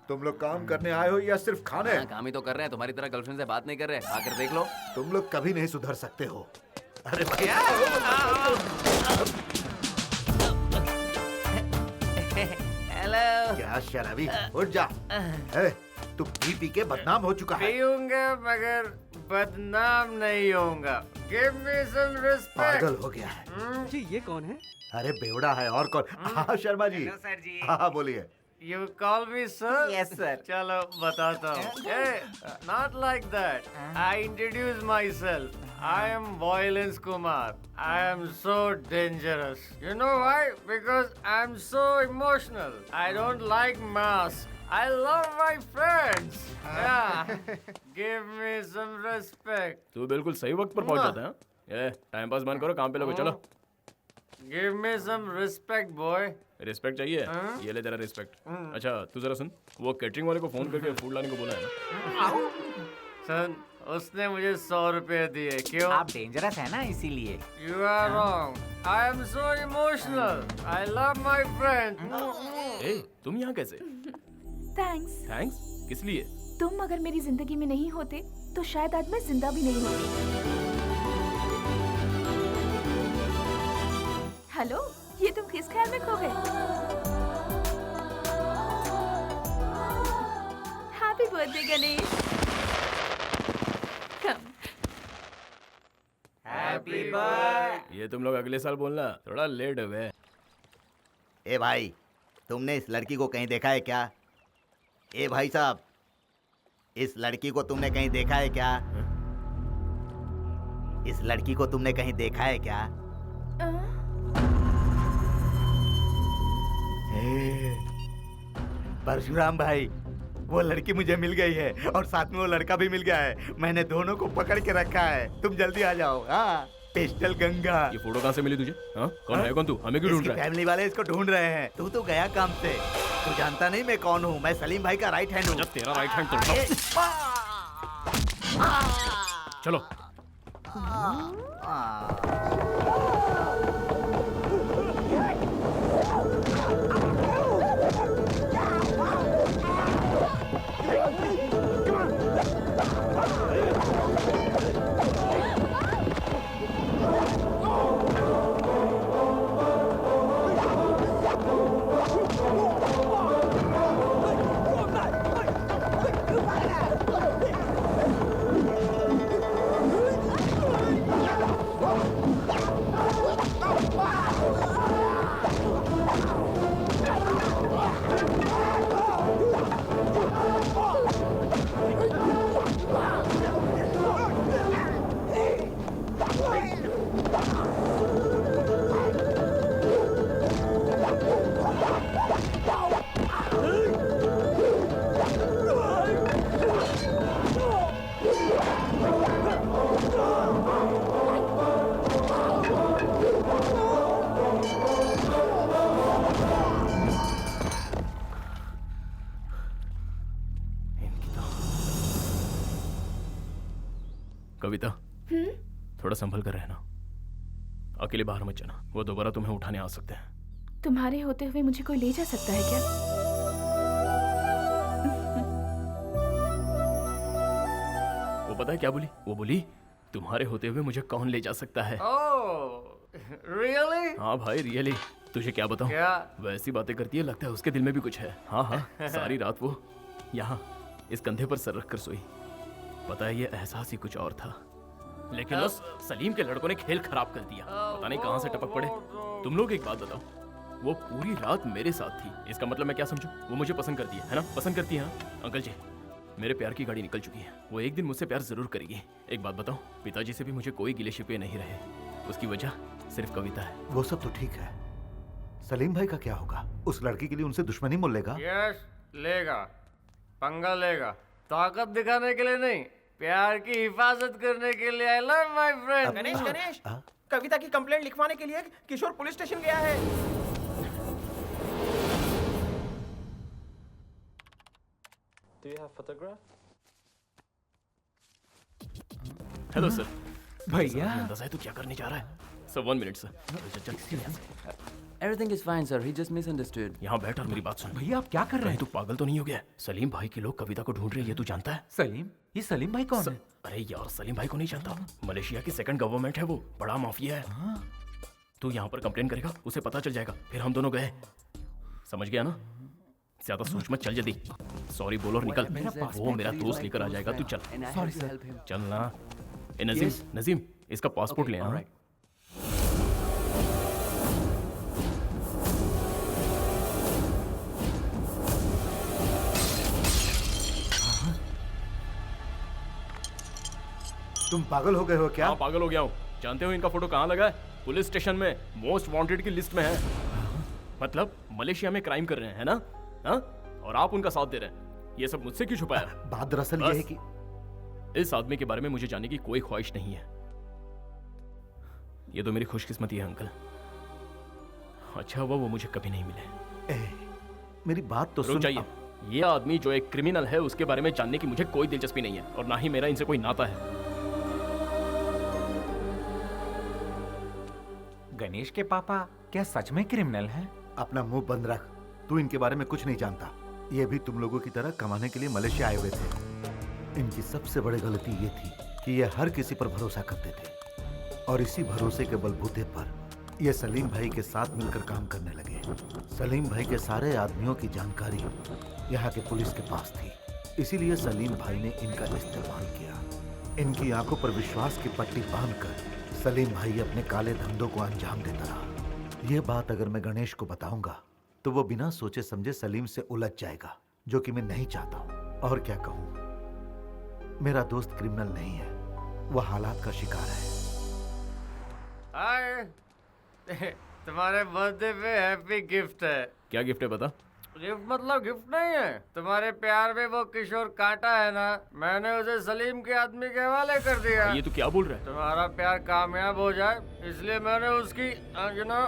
तुम लोग काम करने आए हो या सिर्फ खाने? काम ही तो कर रहे हैं, तुम्हारी तरह गर्लफ्रेंड से बात नहीं कर रहे। आकर देख लो। तुम लोग कभी नहीं सुधर सकते हो। अरे भाई, हेलो। क्या शराबी, उठ जा। ए, तू पी के बदनाम हो चुका है। पीऊंगा मगर बदनाम नहीं होऊंगा। Give me some respect. पागल हो गया है। जी ये कौन है? अरे बेवड़ा है और कौन? हाँ शर्मा जी। सर जी। हाँ बोलिए। You call me sir? Yes, sir. चलो बताता हूँ. Hey, not like that. I introduce myself. I am Violence Kumar. I am so dangerous. You know why? Because I'm so emotional. I don't like masks. I love my friends. Yeah. Give me some respect. तू बिल्कुल सही वक्त पर पहुंच जाता है। ये time pass बंद करो, काम पे लगो। चलो। Give me some respect, boy. Respect चाहिए? ये ले तेरा रिस्पेक्ट। अच्छा तू जरा सुन, वो कैटरिंग वाले को फोन करके फूड लाने को बोला है ना? सन उसने मुझे 100 रुपए दिए। क्यों? आप डेंजरस है ना इसीलिए। You are wrong. I am so emotional. I love my friend. ए, तुम यहाँ कैसे? थैंक्स। थैंक्स? किस लिए? तुम अगर मेरी जिंदगी में नहीं होते तो शायद आज मैं जिंदा भी नहीं होती। हेलो, ये तुम किस ख्याल में खो गए? Happy birthday Ganesh. Come. Happy birthday. ये तुम लोग अगले साल बोलना, थोड़ा लेट हो गए। ए भाई, तुमने इस लड़की को कहीं देखा है क्या? ए भाई साहब, इस लड़की को तुमने कहीं देखा है क्या? इस लड़की को तुमने कहीं देखा है क्या? परशुराम भाई, वो लड़की मुझे मिल गई है और साथ में वो लड़का भी मिल गया है। मैंने दोनों को पकड़ के रखा है। तुम जल्दी आ जाओ। हाँ, पिस्टल गंगा। ये फोटो कहाँ से मिली तुझे? हाँ? कौन है कौन तू? हमें क्यों ढूंढ रहा है? फैमिली वाले इसको ढूंढ रहे हैं। तू तो गया काम से। तू जानता नहीं मैं कौन हूँ? मैं सलीम भाई का राइट हैंड हूँ। जब तेरा राइट हैंड तो चलो। कविता, थोड़ा संभल कर रहना। अकेले बाहर मत जाना, वो दोबारा तुम्हें उठाने आ सकते हैं। तुम्हारे होते हुए मुझे कोई ले जा सकता है क्या? वो पता है क्या बोली? वो बोली तुम्हारे होते हुए मुझे कौन ले जा सकता है। रियली? हाँ भाई रियली। तुझे क्या बताऊं? क्या? वैसी बातें करती है, लगता है उसके दिल में भी कुछ है। हाँ हाँ, सारी रात वो यहाँ इस कंधे पर सर रखकर सोई। पता है ये एहसास ही कुछ और था, लेकिन उस सलीम के लड़कों ने खेल खराब कर दिया। पता नहीं कहाँ से टपक पड़े। तुम लोग एक बात बताओ, वो पूरी रात मेरे साथ थी, इसका मतलब मैं क्या समझूं? वो मुझे पसंद करती है ना? पसंद करती है ना? अंकल जी, मेरे प्यार की गाड़ी निकल चुकी है। वो एक दिन मुझसे प्यार जरूर करेगी। एक बात बताओ, पिताजी से भी मुझे कोई गिले शिकवे नहीं रहे। उसकी वजह सिर्फ कविता है। वो सब तो ठीक है, सलीम भाई का क्या होगा? उस लड़की के लिए उनसे दुश्मनी मोल लेगा? यस, लेगा, पंगा लेगा। ताकत दिखाने के लिए नहीं, प्यार की हिफाजत करने के लिए। I love my friend. Ganesh, Ganesh, Kavita की कंप्लेंट लिखवाने के लिए किशोर पुलिस स्टेशन गया है। Do you have photograph? Hello sir. भैया, अंदाजा है तू क्या करने जा रहा है? Sir 1 minute sir. Everything is fine, sir. He just misunderstood. यहाँ बैठ और मेरी बात सुन। भैया आप क्या कर रहे हैं? तू पागल तो नहीं हो गया? सलीम भाई के लोग कविता को ढूंढ रहे हैं, ये तू जानता है? सलीम? ये सलीम भाई कौन है? अरे यार, सलीम भाई को नहीं जानता? मलेशिया की सेकंड गवर्नमेंट है, वो बड़ा माफिया है। तू यहाँ पर कंप्लेन करेगा, उसे पता चल जाएगा, फिर हम दोनों गए। समझ गया ना? ज्यादा सोच मत, चल जल्दी। सॉरी बोल और निकल। वो मेरा दोस्त लेकर आ जाएगा, तू चल। Sorry sir. चल ना। ए नजीम, नजीम, इसका पासपोर्ट ले आ। तुम पागल हो गए हो क्या? हाँ पागल हो गया हूँ। जानते हो इनका फोटो कहाँ लगा है? पुलिस स्टेशन में, मोस्ट वांटेड की लिस्ट में है। मतलब मलेशिया में क्राइम कर रहे हैं, है ना? हाँ? और आप उनका साथ दे रहे हैं। ये सब मुझसे क्यों छुपाया? बात दरअसल ये है कि इस आदमी के बारे में मुझे जानने की कोई ख्वाहिश नहीं है। ये तो मेरी खुशकिस्मती है अंकल। अच्छा हुआ वो मुझे कभी नहीं मिले। मेरी बात तो रुक सुन। जाइए। ये आदमी जो एक क्रिमिनल है उसके बारे में जानने की मुझे कोई दिलचस्पी नहीं है और ना ही मेरा इनसे कोई नाता है। गणेश के पापा क्या सच में क्रिमिनल हैं? अपना मुंह बंद रख, तू इनके बारे में कुछ नहीं जानता। ये भी तुम लोगों की तरह कमाने के लिए मलेशिया आए हुए थे। इनकी सबसे बड़ी गलती ये थी कि ये हर किसी पर भरोसा करते थे और इसी भरोसे के बलबूते पर ये सलीम भाई के साथ मिलकर काम करने लगे। सलीम भाई के सारे आदमियों की जानकारी यहाँ के पुलिस के पास थी, इसीलिए सलीम भाई ने इनका इस्तेमाल किया। इनकी आंखों पर विश्वास की पट्टी बांधकर सलीम भाई अपने काले धंधों को अंजाम देता रहा। यह बात अगर मैं गणेश को बताऊंगा तो वो बिना सोचे समझे सलीम से उलझ जाएगा, जो कि मैं नहीं चाहता हूं। और क्या कहूं, मेरा दोस्त क्रिमिनल नहीं है, वह हालात का शिकार है। हाय, तुम्हारे बर्थडे पे हैप्पी गिफ्ट है। क्या गिफ्ट है बता? गिफ्ट मतलब गिफ्ट नहीं है, तुम्हारे प्यार में वो किशोर कांटा है ना, मैंने उसे सलीम के आदमी के हवाले कर दिया। ये तू क्या बोल रहा है? तुम्हारा प्यार कामयाब हो जाए इसलिए मैंने उसकी you know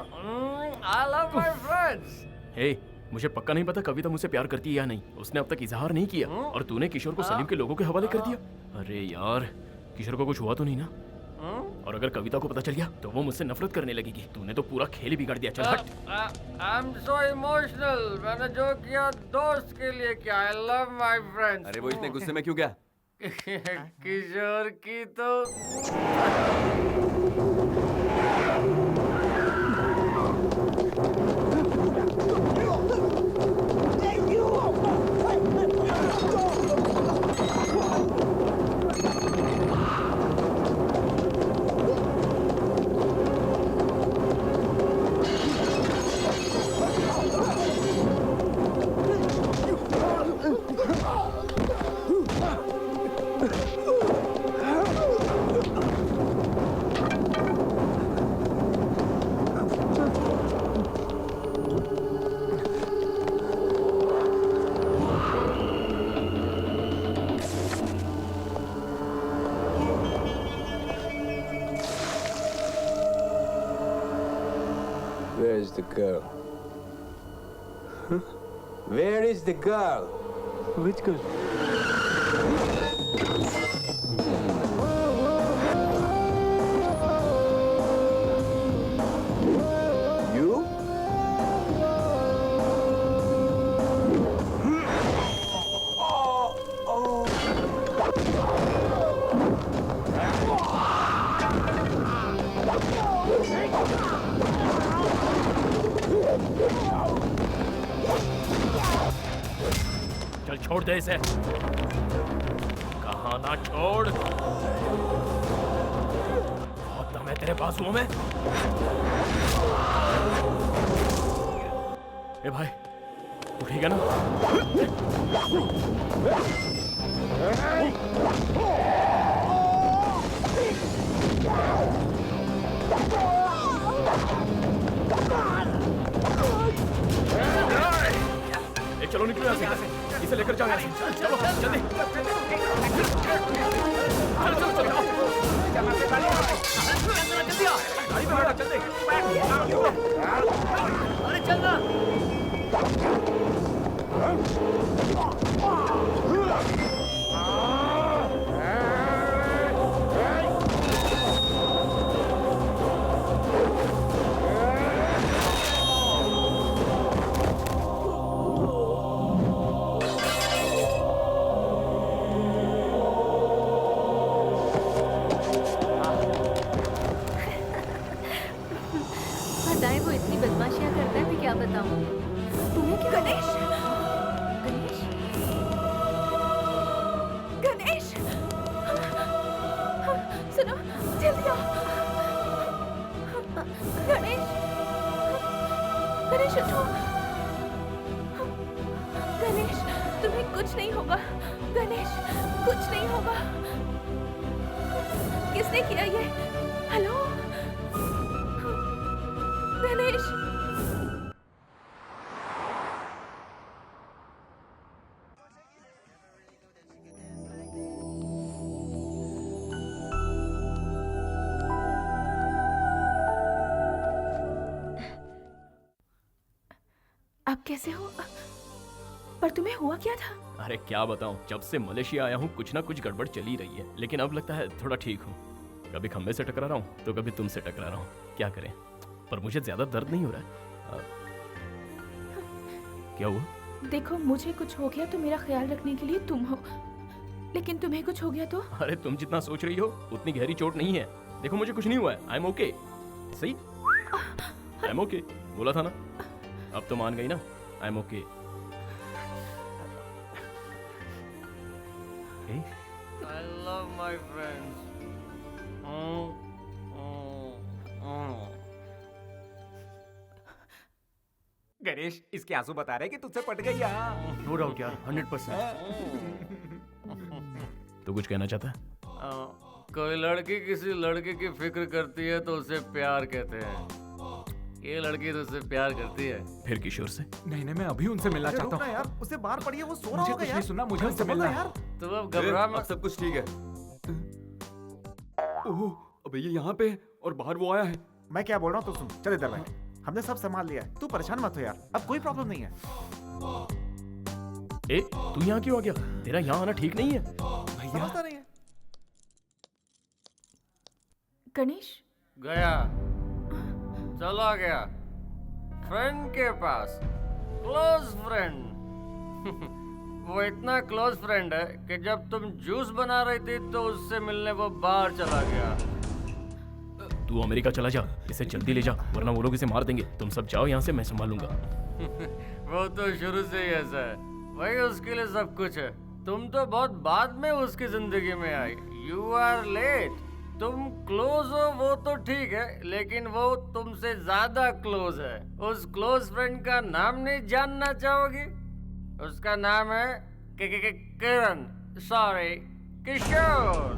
I love my friends. Hey, मुझे पक्का नहीं पता कविता मुझसे प्यार करती है या नहीं। उसने अब तक इजहार नहीं किया और तूने किशोर को सलीम के लोगों के हवाले कर दिया। अरे यार, किशोर को कुछ हुआ तो नहीं ना? और अगर कविता को पता चल गया तो वो मुझसे नफरत करने लगेगी। तूने तो पूरा खेल ही बिगाड़ दिया। चल हट। आई एम सो इमोशनल, मैंने जो किया दोस्त के लिए किया। आई लव माय फ्रेंड्स। अरे वो इतने गुस्से में क्यों गया? किशोर की तो Where is the girl? Huh? Where is the girl? Which girl? You? चल छोड़ दे इसे। कहा ना छोड़। बहुत दम है तेरे बाजुओं में। ए भाई, तू ठीक है ना? चलो निकलो यहाँ से, इसे लेकर जाओ यहाँ से। चलो जल्दी। चलो जल्दी आ, गाड़ी में बैठा, जल्दी। अरे चल ना। बताएं वो इतनी बदमाशियां करता है, मैं क्या बताऊं? तुम्हें क्या? गणेश, गणेश, गणेश, सुनो, जल्दी आओ। गणेश, गणेश उठो। गणेश, तुम्हें कुछ नहीं होगा। गणेश, कुछ नहीं होगा। किसने किया ये? हेलो गणेश। आप कैसे हो? पर तुम्हें हुआ क्या था? अरे क्या बताऊं, जब से मलेशिया आया हूँ कुछ ना कुछ गड़बड़ चली रही है, लेकिन अब लगता है थोड़ा ठीक हूँ। कभी खंबे से टकरा रहा हूँ तो कभी तुमसे टकरा रहा हूँ, क्या करें। पर मुझे ज्यादा दर्द नहीं हो रहा है। क्या हुआ? देखो, मुझे कुछ हो गया तो मेरा ख्याल रखने के लिए तुम हो, लेकिन तुम्हें कुछ हो गया तो? अरे तुम जितना सोच रही हो उतनी गहरी चोट नहीं है। देखो मुझे कुछ नहीं हुआ है, आई एम ओके। सही, आई एम ओके बोला था ना, अब तो मान गई ना, I am okay. I love my friends. Ganesh, इसके आंसू बता रहे कि तुझसे पट गई यार। नो डाउट यार, 100%। तो कुछ कहना चाहता है? कोई लड़की किसी लड़के की फिक्र करती है तो उसे प्यार कहते हैं। ये लड़की तो उससे प्यार करती है। फिर किशोर से? नहीं नहीं, मैं अभी उनसे मिलना अरे चाहता रुक ना हूँ यार, उसे बाहर पड़ी है, वो सो रहा मुझे होगा कुछ यार। नहीं सुनना, मुझे अरे उनसे समझ मिलना ना है। यार। तो अब घबरा मत। अब सब कुछ ठीक है। ओह, अबे ये यहाँ पे है और बाहर वो आया है। मैं क्या बोल रहा हूँ तो सुन, चल इधर बैठ, हमने सब संभाल लिया है, तू परेशान मत हो यार, अब कोई प्रॉब्लम नहीं है। ए, तू यहाँ क्यों आ गया? तेरा यहाँ आना ठीक नहीं है। समझता नहीं है। गणेश गया, चला गया फ्रेंड के पास, क्लोज फ्रेंड। वो इतना क्लोज फ्रेंड है कि जब तुम जूस बना रही थी तो उससे मिलने वो बाहर चला गया। तू अमेरिका चला जा, इसे जल्दी ले जा, वरना वो लोग इसे मार देंगे। तुम सब जाओ यहाँ से, मैं संभालूंगा। वो तो शुरू से ही ऐसा है, वही उसके लिए सब कुछ है। तुम तो बहुत बाद में उसकी जिंदगी में आई। You are late. तुम क्लोज हो वो तो ठीक है, लेकिन वो तुमसे ज्यादा क्लोज है। उस क्लोज फ्रेंड का नाम नहीं जानना चाहोगी? उसका नाम है किरण, सॉरी किशोर।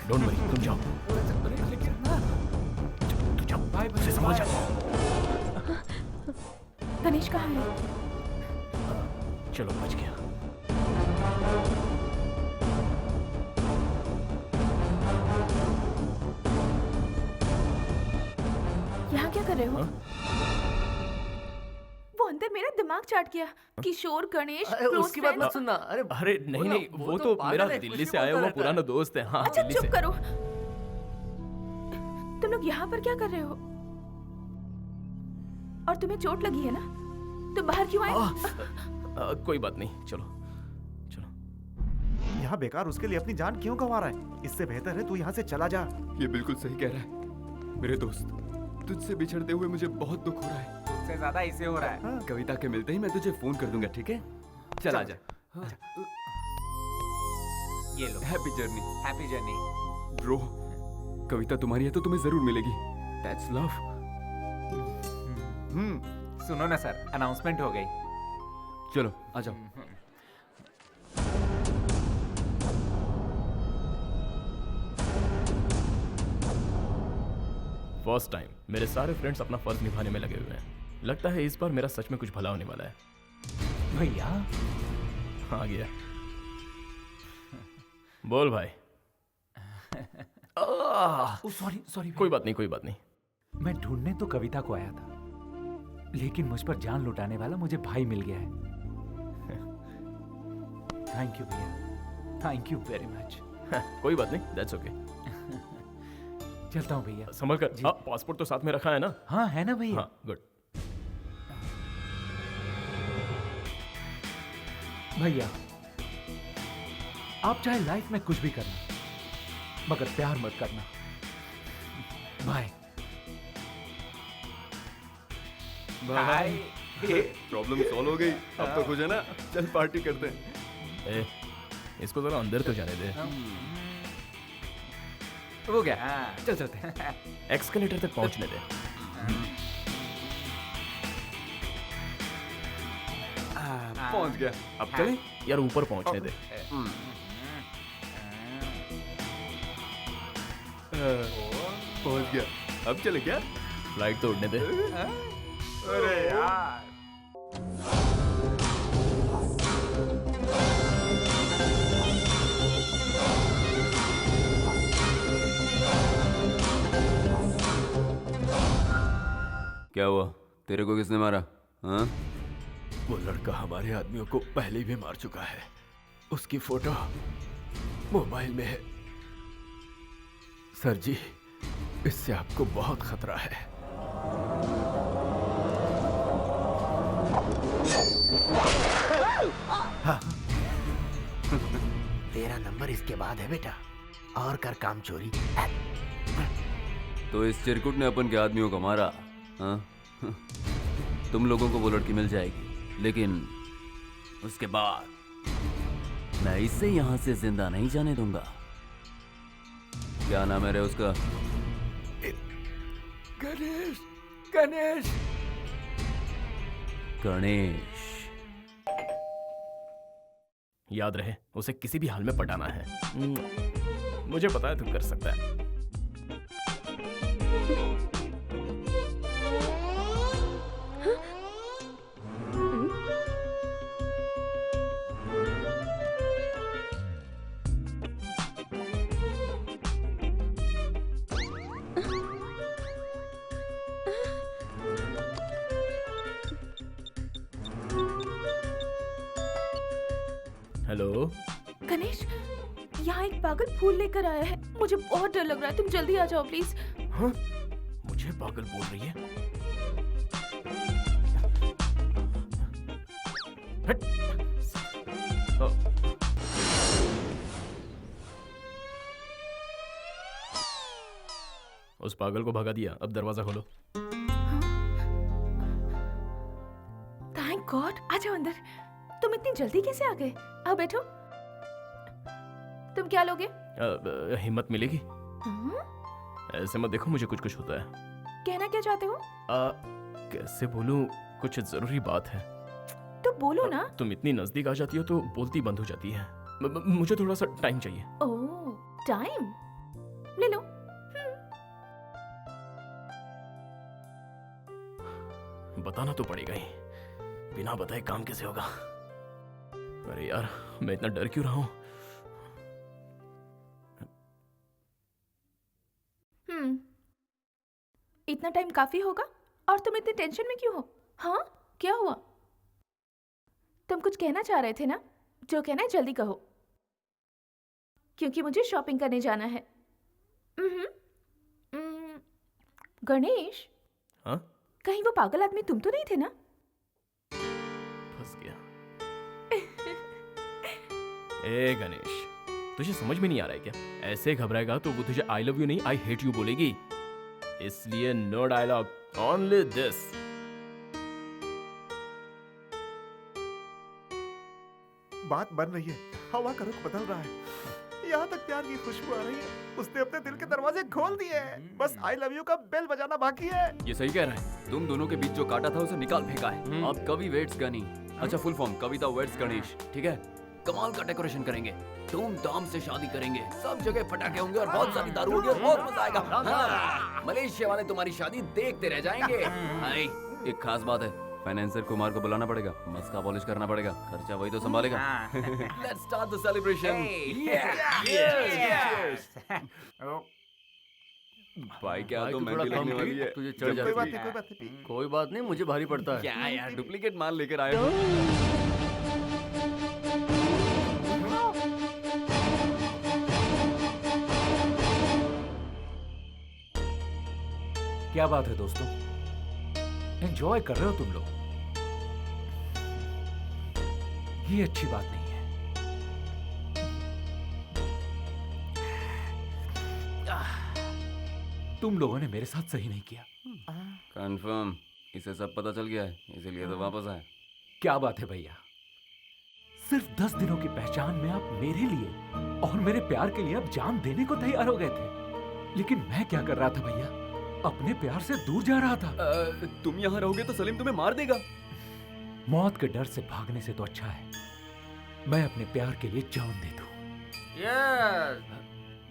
डोंट वरी, तुम जाओ। तू जाओ, उसे संभाल जा। गणेश कहाँ है? चलो, बच गया। यहाँ क्या कर रहे हो? वो अंदर मेरा दिमाग चाट गया। किशोर, गणेश, अरे close उसकी बात friends। मत सुनना। अरे अरे नहीं नहीं, वो तो मेरा दिल्ली से आया हुआ पुराना दोस्त है। हाँ, अच्छा दिल्ली चुप से। करो। तुम लोग यहाँ पर क्या कर रहे हो? और तुम्हें चोट लगी है ना? तुम बाहर क्यों आए? कोई बात नहीं, चलो। यहाँ बेकार उसके लिए अपनी जान क्यों गंवा रहा है? इससे बेहतर है तू यहाँ से चला जा। ये बिल्कुल सही कह रहा है मेरे दोस्त। तुझसे बिछड़ते हुए मुझे बहुत दुख हो रहा है। तुझसे ज्यादा इसे हो रहा है। कविता के मिलते ही मैं तुझे फोन कर दूंगा, ठीक है? चल आजा। ये लो, happy journey. Happy journey. Bro, Kavita तुम्हारी है तो तुम्हें जरूर मिलेगी। That's love. सुनो ना सर, अनाउंसमेंट हो गई। चलो आ जाओ। फर्स्ट टाइम मेरे सारे फ्रेंड्स अपना फर्ज निभाने में लगे हुए हैं। लगता है इस बार मेरा सच में कुछ भला होने वाला है। भैया आ गया। बोल भाई। Sorry sorry. कोई बात नहीं, कोई बात नहीं। मैं ढूंढने तो कविता को आया था, लेकिन मुझ पर जान लुटाने वाला मुझे भाई मिल गया है। थैंक यू भैया, थैंक यू वेरी मच। कोई बात नहीं, दैट्स ओके। चलता हूँ भैया। संभल कर। पासपोर्ट तो साथ में रखा है ना? हाँ है ना भैया। हाँ, गुड। भैया, आप चाहे लाइफ में कुछ भी करना, मगर प्यार मत करना। Bye bye. प्रॉब्लम सॉल्व हो गई। अब तो खुश है ना? चल पार्टी करते हैं। ए, इसको जरा अंदर तो जाने दे। हो गया, चल चलते हैं। एक्सकलेटर तक पहुंचने दे। पहुंच गया। अब चलें? यार ऊपर पहुंचने दे। पहुंच गया। अब चले क्या? फ्लाइट तो उड़ने दे। अरे यार। क्या हुआ? तेरे को किसने मारा? हाँ? वो लड़का हमारे आदमियों को पहले भी मार चुका है। उसकी फोटो मोबाइल में है। सर जी, इससे आपको बहुत खतरा है। हाँ। तेरा नंबर इसके बाद है बेटा, और कर काम चोरी। तो इस चिरकुट ने अपन के आदमियों को मारा, हाँ? तुम लोगों को वो लड़की मिल जाएगी, लेकिन उसके बाद मैं इसे यहां से जिंदा नहीं जाने दूंगा। क्या नाम है रे उसका? गणेश, गणेश, गणेश। याद रहे, उसे किसी भी हाल में पटाना है। मुझे पता है तू कर सकता है। हेलो गणेश, यहाँ एक पागल फूल लेकर आया है। मुझे बहुत डर लग रहा है, तुम जल्दी आ जाओ प्लीज। हाँ? मुझे पागल बोल रही है? हट। उस पागल को भगा दिया, अब दरवाजा खोलो। थैंक गॉड, आ जाओ अंदर। तुम इतनी जल्दी कैसे आ गए? आओ बैठो। तुम क्या लोगे? हिम्मत मिलेगी? ऐसे मत देखो, मुझे कुछ कुछ होता है। कहना क्या चाहते हो? कैसे बोलूं, कुछ जरूरी बात है। तो बोलो ना। तुम इतनी नजदीक आ जाती हो तो बोलती बंद हो जाती है। मुझे थोड़ा सा टाइम चाहिए। ओह, टाइम ले लो। बताना तो पड़ेगा ही, बिना बताए काम कैसे होगा? अरे यार, मैं इतना डर क्यों रहा हूं? इतना टाइम काफी होगा? और तुम इतनी टेंशन में क्यों हो? हाँ, क्या हुआ? तुम कुछ कहना चाह रहे थे ना? जो कहना है जल्दी कहो, क्योंकि मुझे शॉपिंग करने जाना है। गणेश, हाँ? कहीं वो पागल आदमी तुम तो नहीं थे ना? फंस गया। ए गणेश, तुझे समझ में नहीं आ रहा है क्या? ऐसे घबराएगा तो वो तुझे आई लव यू नहीं आई हेट यू बोलेगी। इसलिए नो डायलॉग, ओनली दिस। बात बन रही है, हवा का रुख बदल रहा है, यहाँ तक प्यार की खुशबू आ रही है। उसने अपने दिल के दरवाजे खोल दिए हैं, बस आई लव यू का बेल बजाना बाकी है। ये सही कह रहा है। तुम दोनों के बीच जो काटा था उसे निकाल फेंका है। अब कवि वेट्स गनी, अच्छा फुल फॉर्म कविता वेट्स गणेश, ठीक है? कमाल का डेकोरेशन करेंगे, धूमधाम से शादी करेंगे, सब जगह पटाखे होंगे और बहुत सारी दारू होगी और बहुत मजा आएगा। हाँ, मलेशिया वाले तुम्हारी शादी देखते रह जाएंगे। हाय, एक खास बात है, फाइनेंसर कुमार को बुलाना पड़ेगा, मस्का पॉलिश करना पड़ेगा, खर्चा वही तो संभालेगा। Let's start the celebration. भाई क्या तो मैं भी लगने वाली है। तुझे चढ़ जाती है। कोई बात नहीं, मुझे भारी पड़ता है। क्या यार, डुप्लीकेट माल लेकर आए हो? क्या बात है दोस्तों, एंजॉय कर रहे हो तुम लोग? ये अच्छी बात नहीं है। तुम लोगों ने मेरे साथ सही नहीं किया। कंफर्म, इसे सब पता चल गया है, इसीलिए तो वापस आया। क्या बात है भैया, सिर्फ 10 दिनों की पहचान में आप मेरे लिए और मेरे प्यार के लिए अब जान देने को तैयार हो गए थे। लेकिन मैं क्या कर रहा था भैया, अपने प्यार से दूर जा रहा था। तुम यहाँ रहोगे तो सलीम तुम्हें मार देगा। मौत के डर से भागने से तो अच्छा है मैं अपने प्यार के लिए जान दे दूं। Yes,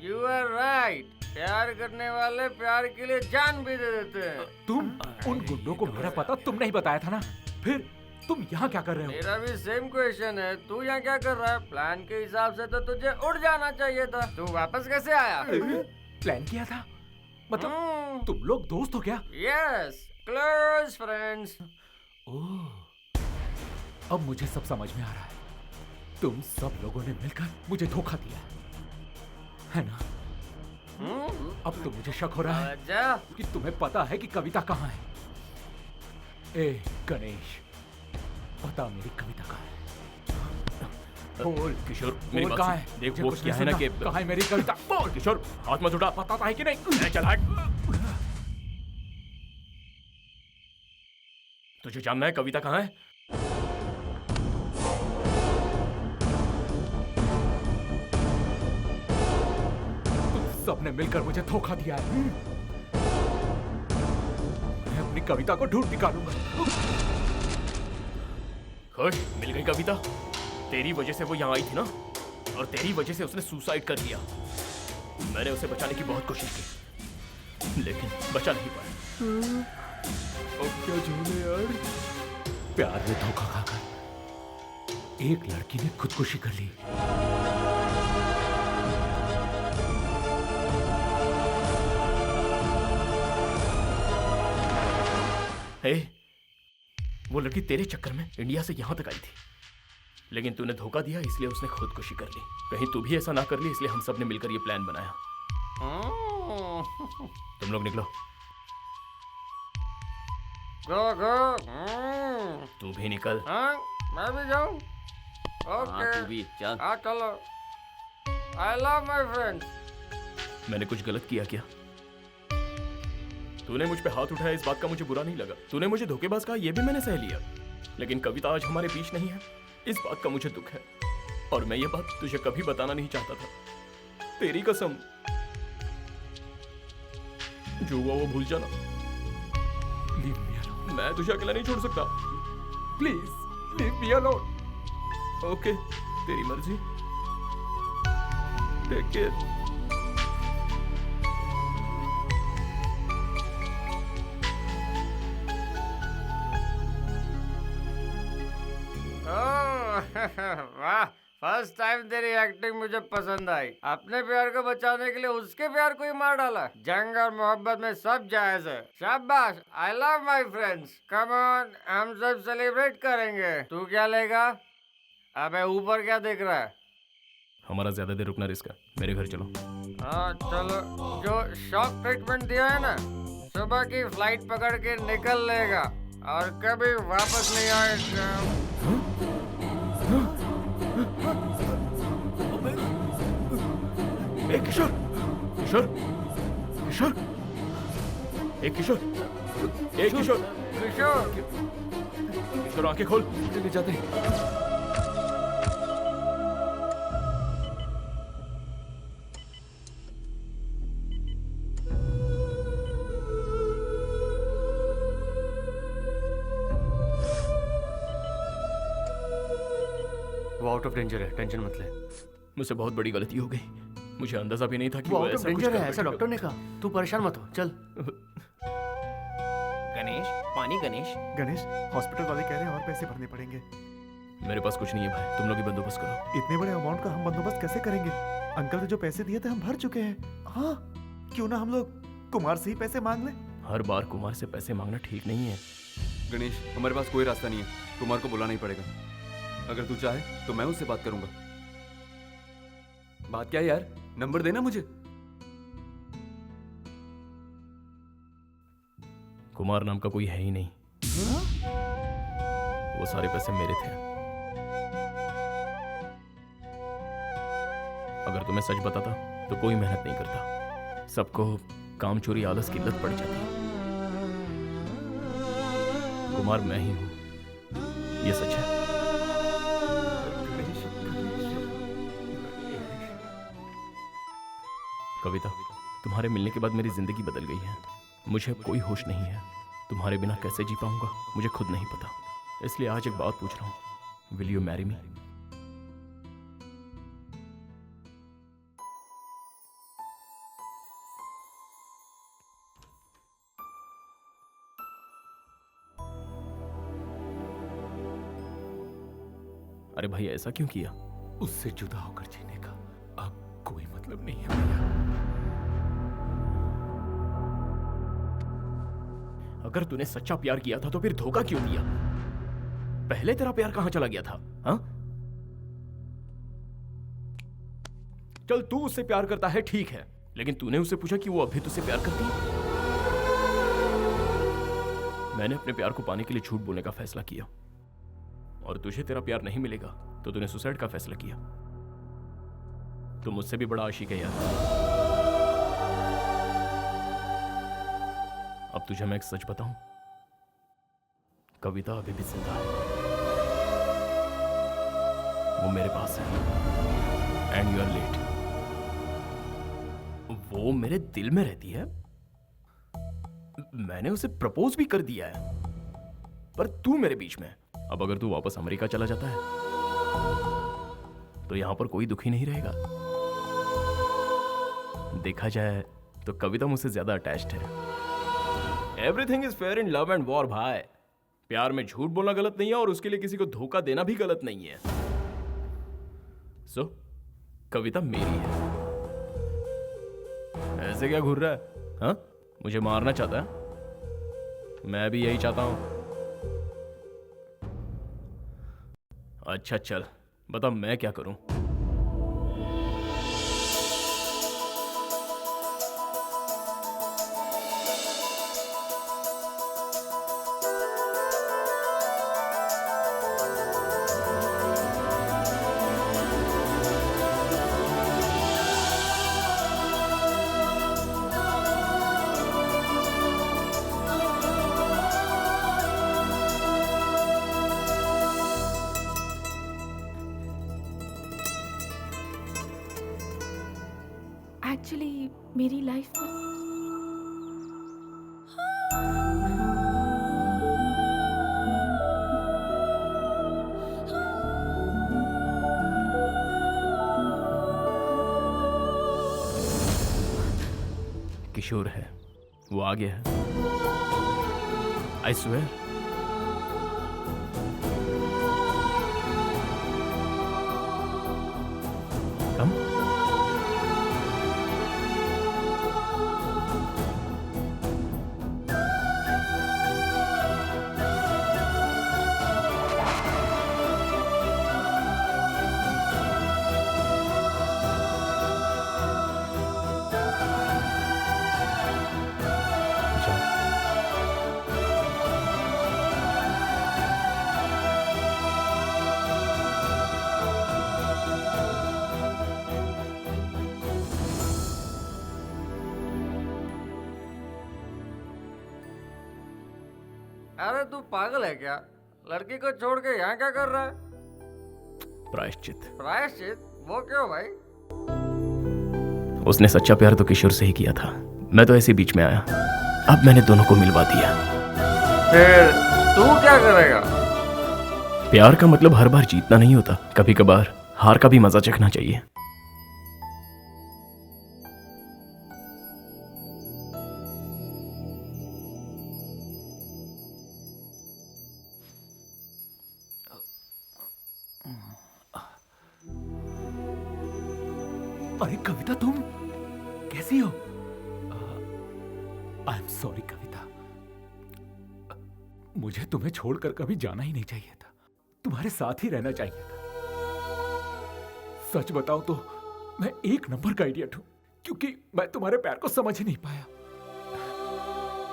you are right. प्यार करने वाले प्यार के लिए जान भी दे देते हैं। तुम उन गुंडों को मेरा पता तुम नहीं बताया था ना, फिर तुम यहाँ क्या कर रहे हो? मेरा भी सेम क्वेश्चन है, तू यहाँ क्या कर रहा है? प्लान के हिसाब से तो तुझे उड़ जाना चाहिए था, तू वापस कैसे आया? प्लान किया था? मतलब तुम लोग दोस्त हो क्या? Yes, close friends. ओह, अब मुझे सब समझ में आ रहा है। तुम सब लोगों ने मिलकर मुझे धोखा दिया है ना? अब तो मुझे शक हो रहा है कि तुम्हें पता है कि कविता कहाँ है। ए गणेश, बता मेरी कविता कहाँ है? बोल किशोर, मेरी बोल बात कहाँ सुन। है? देख मुझे वो कुछ क्या नहीं है ना सुनना। कि कहाँ है मेरी कविता? बोल किशोर, हाथ मत उठा। बताता है कि नहीं? चल हट। तुझे जानना है कविता कहाँ है? सबने मिलकर मुझे धोखा दिया है। मैं अपनी कविता को ढूंढ निकालूंगा। खुश मिल गई कविता। तेरी वजह से वो यहाँ आई थी ना, और तेरी वजह से उसने सुसाइड कर लिया। मैंने उसे बचाने की बहुत कोशिश की, लेकिन बचा नहीं पाया। अब क्या झूले यार। प्यार में धोखा खाकर एक लड़की ने खुदकुशी कर ली। हे, वो लड़की तेरे चक्कर में इंडिया से यहां तक आई थी, लेकिन तूने धोखा दिया इसलिए उसने खुदकुशी कर ली। कहीं तू भी ऐसा ना कर ली, इसलिए हम सब ने मिलकर ये प्लान बनाया। तुम लोग निकलो। गो गो। तू भी निकल। मैं भी जाऊं? ओके। तू भी चल। हाँ चलो। आई लव माय फ्रेंड्स। मैंने कुछ गलत किया क्या? तूने मुझ पे हाथ उठाया, इस बात का मुझे बुरा नहीं लगा। तूने मुझे धोखेबाज कहा, ये भी मैंने सह लिया। लेकिन कविता आज हमारे बीच नहीं है, इस बात का मुझे दुख है। और मैं ये बात तुझे कभी बताना नहीं चाहता था। तेरी कसम, जो हुआ वो भूल जाना। मैं तुझे अकेला नहीं छोड़ सकता। Please leave me alone. Okay, तेरी मर्जी। Take care. वाह, फर्स्ट टाइम तेरी एक्टिंग मुझे पसंद आई। अपने प्यार को बचाने के लिए उसके प्यार को ही मार डाला। जंग और मोहब्बत में सब जायज है। शाबाश, आई love my friends. Come on, हम सब सेलिब्रेट करेंगे। तू क्या लेगा? अबे ऊपर क्या देख रहा है? हमारा ज्यादा देर रुकना रिस्क है, मेरे घर चलो। हाँ चलो। जो शॉक ट्रीटमेंट दिया है ना, सुबह की फ्लाइट पकड़ के निकल लेगा और कभी वापस नहीं आएगा। किशोर, किशोर, किशोर, किशोर, किशोर, किशोर, किशोर, आंखें खोल। ले जाते हैं। वो आउट ऑफ डेंजर है, टेंशन मत ले। मुझसे बहुत बड़ी गलती हो गई। मुझे अंदाजा भी नहीं था कि वो वो आउट ऑफ ऐसा कुछ डेंजर कर है, ऐसा बैठेगा। डॉक्टर ने कहा। तू परेशान मत हो, चल। गणेश, पानी गणेश। गणेश, हॉस्पिटल वाले कह रहे हैं और पैसे भरने पड़ेंगे। मेरे पास कुछ नहीं है भाई, तुम लोग ही बंदोबस्त करो। इतने बड़े अमाउंट का हम बंदोबस्त कैसे करेंगे? अंकल ने जो पैसे दिए थे हम भर चुके हैं। हाँ, क्यों ना हम लोग कुमार से ही पैसे मांग लें? हर बार कुमार से पैसे मांगना ठीक नहीं है। गणेश, हमारे पास कोई रास्ता नहीं है, कुमार को बुलाना ही पड़ेगा। अगर तू चाहे तो मैं उससे बात करूंगा। बात क्या है यार, नंबर देना मुझे। कुमार नाम का कोई है ही नहीं। वो सारे पैसे मेरे थे। अगर तुम्हें सच बताता तो कोई मेहनत नहीं करता। सबको काम चोरी आलस की लत पड़ जाती। कुमार मैं ही हूं, ये सच है। कविता, तुम्हारे मिलने के बाद मेरी जिंदगी बदल गई है। मुझे कोई होश नहीं है। तुम्हारे बिना कैसे जी पाऊंगा मुझे खुद नहीं पता। इसलिए आज एक बात पूछ रहा हूं, विल यू मैरी मी? अरे भाई ऐसा क्यों किया? उससे जुदा होकर जीने का अब कोई मतलब नहीं है भैया। अगर तूने सच्चा प्यार किया था तो फिर धोखा क्यों दिया? पहले तेरा प्यार कहां चला गया था? हाँ, चल तू उससे प्यार करता है, ठीक है, लेकिन तूने उससे पूछा कि वो अभी तुझसे प्यार करती है? मैंने अपने प्यार को पाने के लिए झूठ बोलने का फैसला किया, और तुझे तेरा प्यार नहीं मिलेगा तो तूने सुसाइड का फैसला किया। तू मुझसे भी बड़ा आशिक है यार। अब तुझे मैं एक सच बताऊं, कविता अभी भी जिंदा है, वो मेरे पास है, एंड यू आर लेट। वो मेरे दिल में रहती है, मैंने उसे प्रपोज भी कर दिया है, पर तू मेरे बीच में। अब अगर तू वापस अमेरिका चला जाता है तो यहां पर कोई दुखी नहीं रहेगा। देखा जाए तो कविता मुझसे ज्यादा अटैच्ड है। Everything is fair in love and war भाई। प्यार में झूठ बोलना गलत नहीं है, और उसके लिए किसी को धोखा देना भी गलत नहीं है। सो कविता मेरी है। ऐसे क्या घूर रहा है? हाँ, मुझे मारना चाहता है? मैं भी यही चाहता हूं। अच्छा चल बता, मैं क्या करूं? एक्चुअली मेरी लाइफ में किशोर है, वो आ गया है। I swear. कम। अरे तू पागल है क्या? लड़की को छोड़ के यहाँ क्या कर रहा है? प्रायश्चित। प्रायश्चित? वो क्यों भाई? उसने सच्चा प्यार तो किशोर से ही किया था, मैं तो ऐसे बीच में आया। अब मैंने दोनों को मिलवा दिया। फिर तू क्या करेगा? प्यार का मतलब हर बार जीतना नहीं होता, कभी कभार हार का भी मजा चखना चाहिए। अरे कविता, तुम कैसी हो? आई एम सॉरी कविता, मुझे तुम्हें छोड़कर कभी जाना ही नहीं चाहिए था, तुम्हारे साथ ही रहना चाहिए था। सच बताओ तो मैं एक नंबर का इडियट हूं, क्योंकि मैं तुम्हारे प्यार को समझ ही नहीं पाया।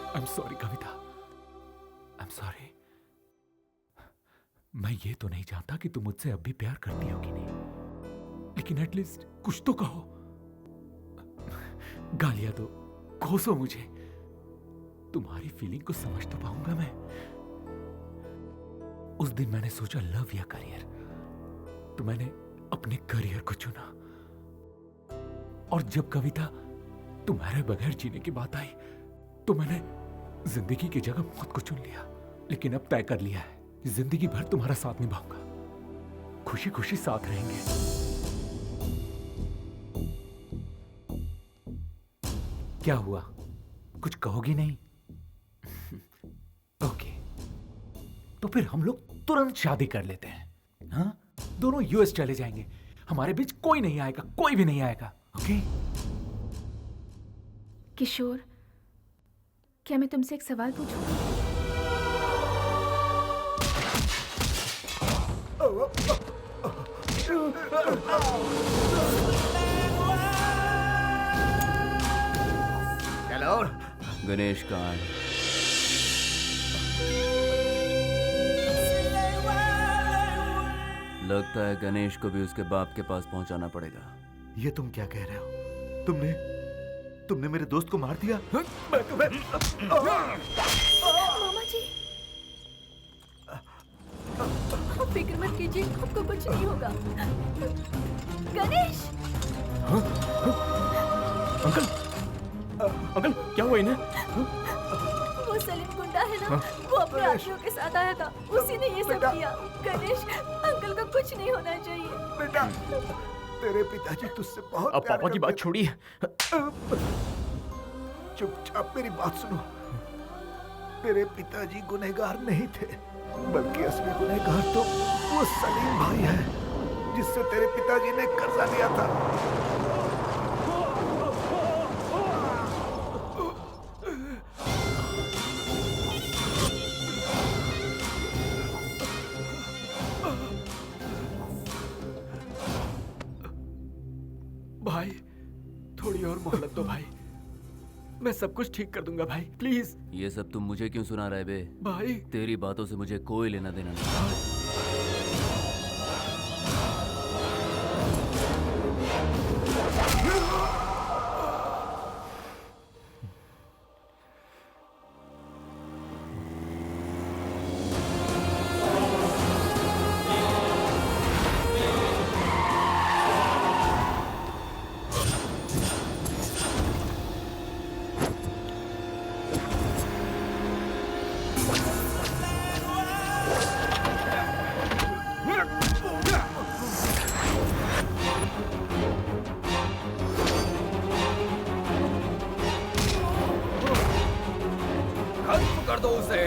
I am sorry Kavita, I am sorry. मैं ये तो नहीं जानता कि तुम मुझसे अब भी प्यार करती हो कि नहीं, लेकिन एटलीस्ट कुछ तो कहो। गालियां दो, कोसो मुझे, तुम्हारी फीलिंग को समझ तो पाऊंगा मैं। उस दिन मैंने सोचा लव या करियर, तो मैंने अपने करियर को चुना। और जब कविता तुम्हारे बगैर जीने की बात आई तो मैंने जिंदगी की जगह मौत को चुन लिया। लेकिन अब तय कर लिया है, जिंदगी भर तुम्हारा साथ निभाऊंगा, खुशी खुशी साथ रहेंगे। क्या हुआ, कुछ कहोगी नहीं? ओके, तो फिर हम लोग तुरंत शादी कर लेते हैं। हाँ, दोनों यूएस चले जाएंगे, हमारे बीच कोई नहीं आएगा, कोई भी नहीं आएगा। ओके? किशोर, क्या मैं तुमसे एक सवाल पूछूं? चलो। गणेश कहाँ है? लगता है गणेश को भी उसके बाप के पास पहुंचाना पड़ेगा। ये तुम क्या कह रहे हो? तुमने मेरे दोस्त को मार दिया? मामा जी, आप फिक्र मत कीजिए, आपको कुछ नहीं होगा। गणेश! अंकल क्या हुआ इन्हें? वो सलीम गुंडा है ना, वो अपने आदमियों के साथ आया था, उसी ने ये सब किया। गणेश, अंकल को कुछ नहीं होना चाहिए। बेटा, तेरे पिताजी तुझसे बहुत अब पापा की बात छोड़िए। चुपचाप मेरी बात सुनो। तेरे पिताजी गुनहगार नहीं थे, बल्कि असली गुनहगार तो वो सलीम भाई है, जिससे तेरे पिताजी ने कर्जा लिया था। भाई थोड़ी और मोहलत दो भाई, मैं सब कुछ ठीक कर दूंगा भाई, प्लीज। ये सब तुम मुझे क्यों सुना रहे बे? भाई तेरी बातों से मुझे कोई लेना देना नहीं। खत्म कर दो उसे।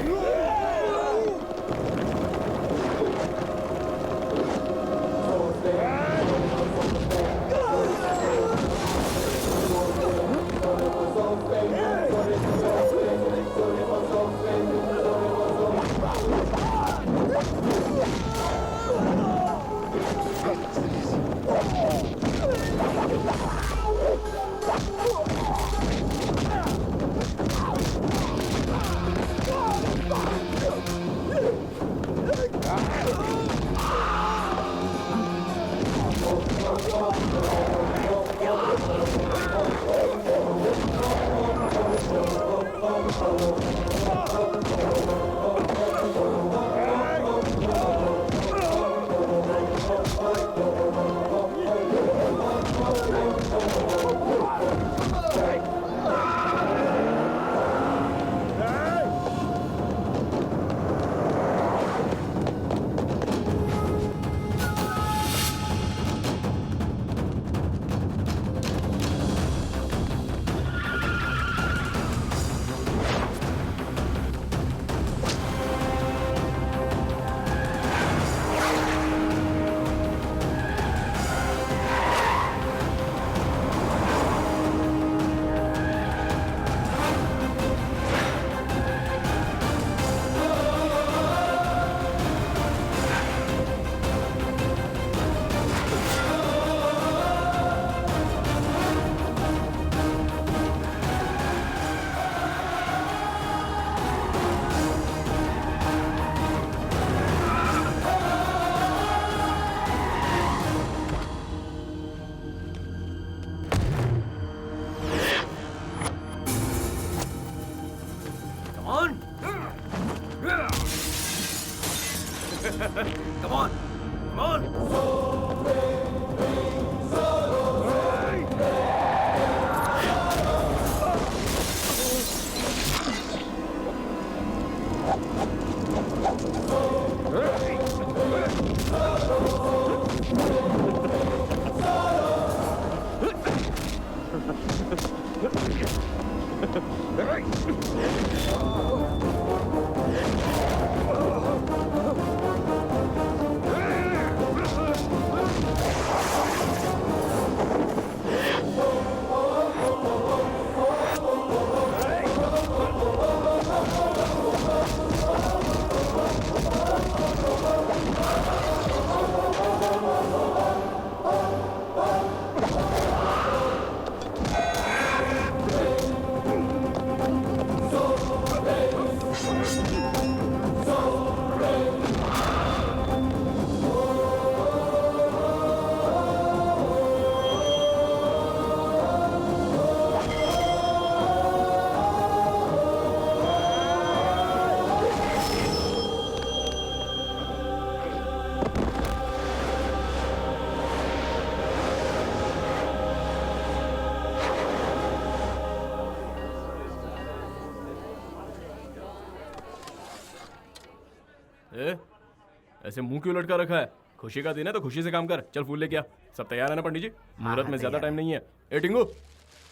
ऐसे मुंह क्यों लटका रखा है? खुशी का दिन है तो खुशी से काम कर। चल फूल लेके आ। सब तैयार है ना पंडित जी? मुहूर्त में ज्यादा टाइम नहीं है। ए टिंगू,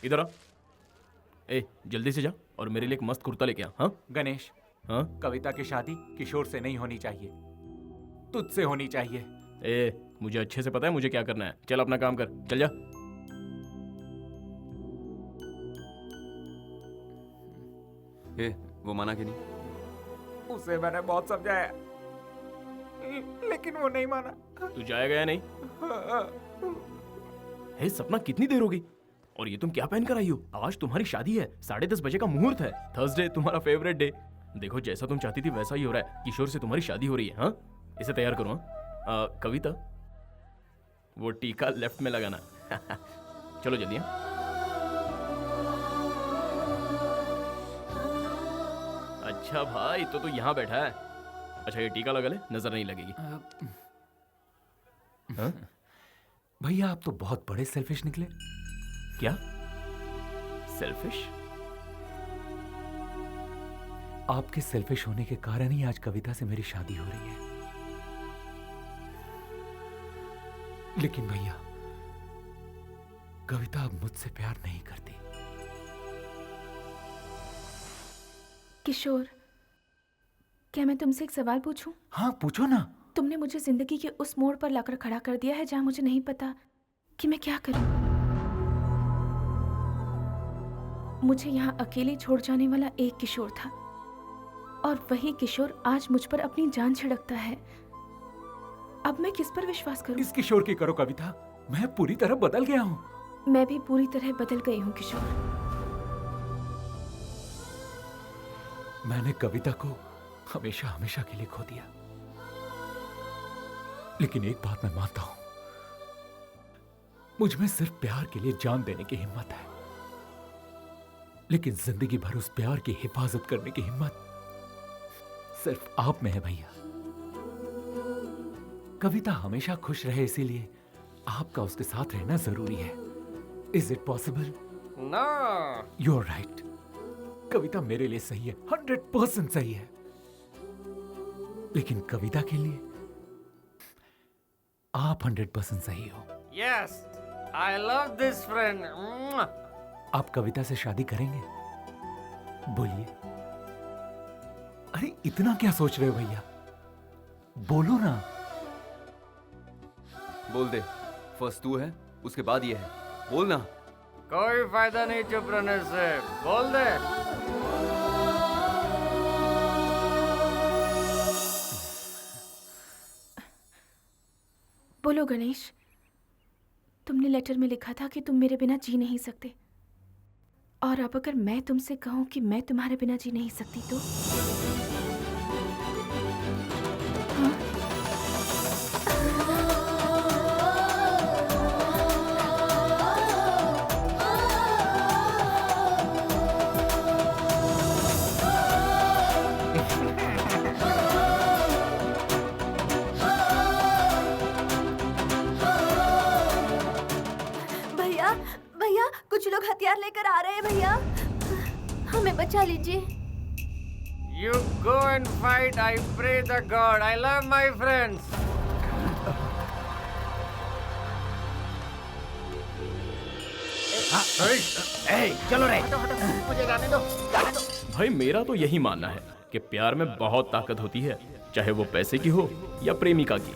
इधर आ। ए जल्दी से जा और मेरे लिए एक मस्त कुर्ता लेके आ। हाँ गणेश, हाँ कविता की शादी किशोर से नहीं होनी चाहिए, तुझसे होनी चाहिए। ए मुझे अच्छे से पता है मुझे क्या करना है। चल अपना काम कर, चल जा। ए, वो माना कि नहीं? उसे मैंने बहुत समझाया लेकिन वो नहीं माना। तू जाएगा या नहीं? हे सपना, कितनी देर हो गई? और ये तुम क्या पहन कर आई हो? आज तुम्हारी शादी है, 10:30 बजे का मुहूर्त है। थर्सडे तुम्हारा फेवरेट डे। देखो जैसा तुम चाहती थी वैसा ही हो रहा है। किशोर से तुम्हारी शादी हो रही है। हाँ इसे तैयार करो। हाँ कविता, वो टीका लेफ्ट में लगाना। चलो जल्दी। हाँ? अच्छा भाई, तो यहाँ बैठा है। अच्छा ये टीका लगा ले, नजर नहीं लगेगी। हाँ? भैया आप तो बहुत बड़े सेल्फिश निकले। क्या सेल्फिश? आपके सेल्फिश होने के कारण ही आज कविता से मेरी शादी हो रही है। लेकिन भैया, कविता अब मुझसे प्यार नहीं करती। किशोर, क्या मैं तुमसे एक सवाल पूछूं? हाँ पूछो ना। तुमने मुझे जिंदगी के उस मोड़ पर लाकर खड़ा कर दिया है जहां मुझे नहीं पता कि मैं क्या करूं। मुझे यहाँ अकेले छोड़ जाने वाला एक किशोर था और वही किशोर आज मुझ पर अपनी जान छिड़कता है। अब मैं किस पर विश्वास करूं? इस किशोर की करो कविता, मैं पूरी तरह बदल गया हूं। मैं भी पूरी तरह बदल गई हूं किशोर। मैंने कविता को हमेशा हमेशा के लिए खो दिया। लेकिन एक बात मैं मानता हूं, मुझ में सिर्फ प्यार के लिए जान देने की हिम्मत है, लेकिन जिंदगी भर उस प्यार की हिफाजत करने की हिम्मत सिर्फ आप में है भैया। कविता हमेशा खुश रहे, इसीलिए आपका उसके साथ रहना जरूरी है। Is it possible? No. You are right. Kavita मेरे लिए सही है, 100% सही है। लेकिन कविता के लिए आप 100% सही हो। Yes, I love this friend. आप कविता से शादी करेंगे? बोलिए। अरे इतना क्या सोच रहे हो भैया, बोलो ना। बोल दे। फर्स्ट तू है, उसके बाद ये है। बोल ना। कोई फायदा नहीं चुप रहने से, बोल दे। बोलो गणेश, तुमने लेटर में लिखा था कि तुम मेरे बिना जी नहीं सकते, और अब अगर मैं तुमसे कहूं कि मैं तुम्हारे बिना जी नहीं सकती तो? हाँ? भैया भैया, कुछ लोग हथियार लेकर आ रहे हैं भैया, हमें बचा लीजिए। You go and fight. I pray the God. I love my friends. चलो रे। मुझे जाने दो, जाने दो। भाई मेरा तो यही मानना है कि प्यार में बहुत ताकत होती है, चाहे वो पैसे की हो या प्रेमिका की।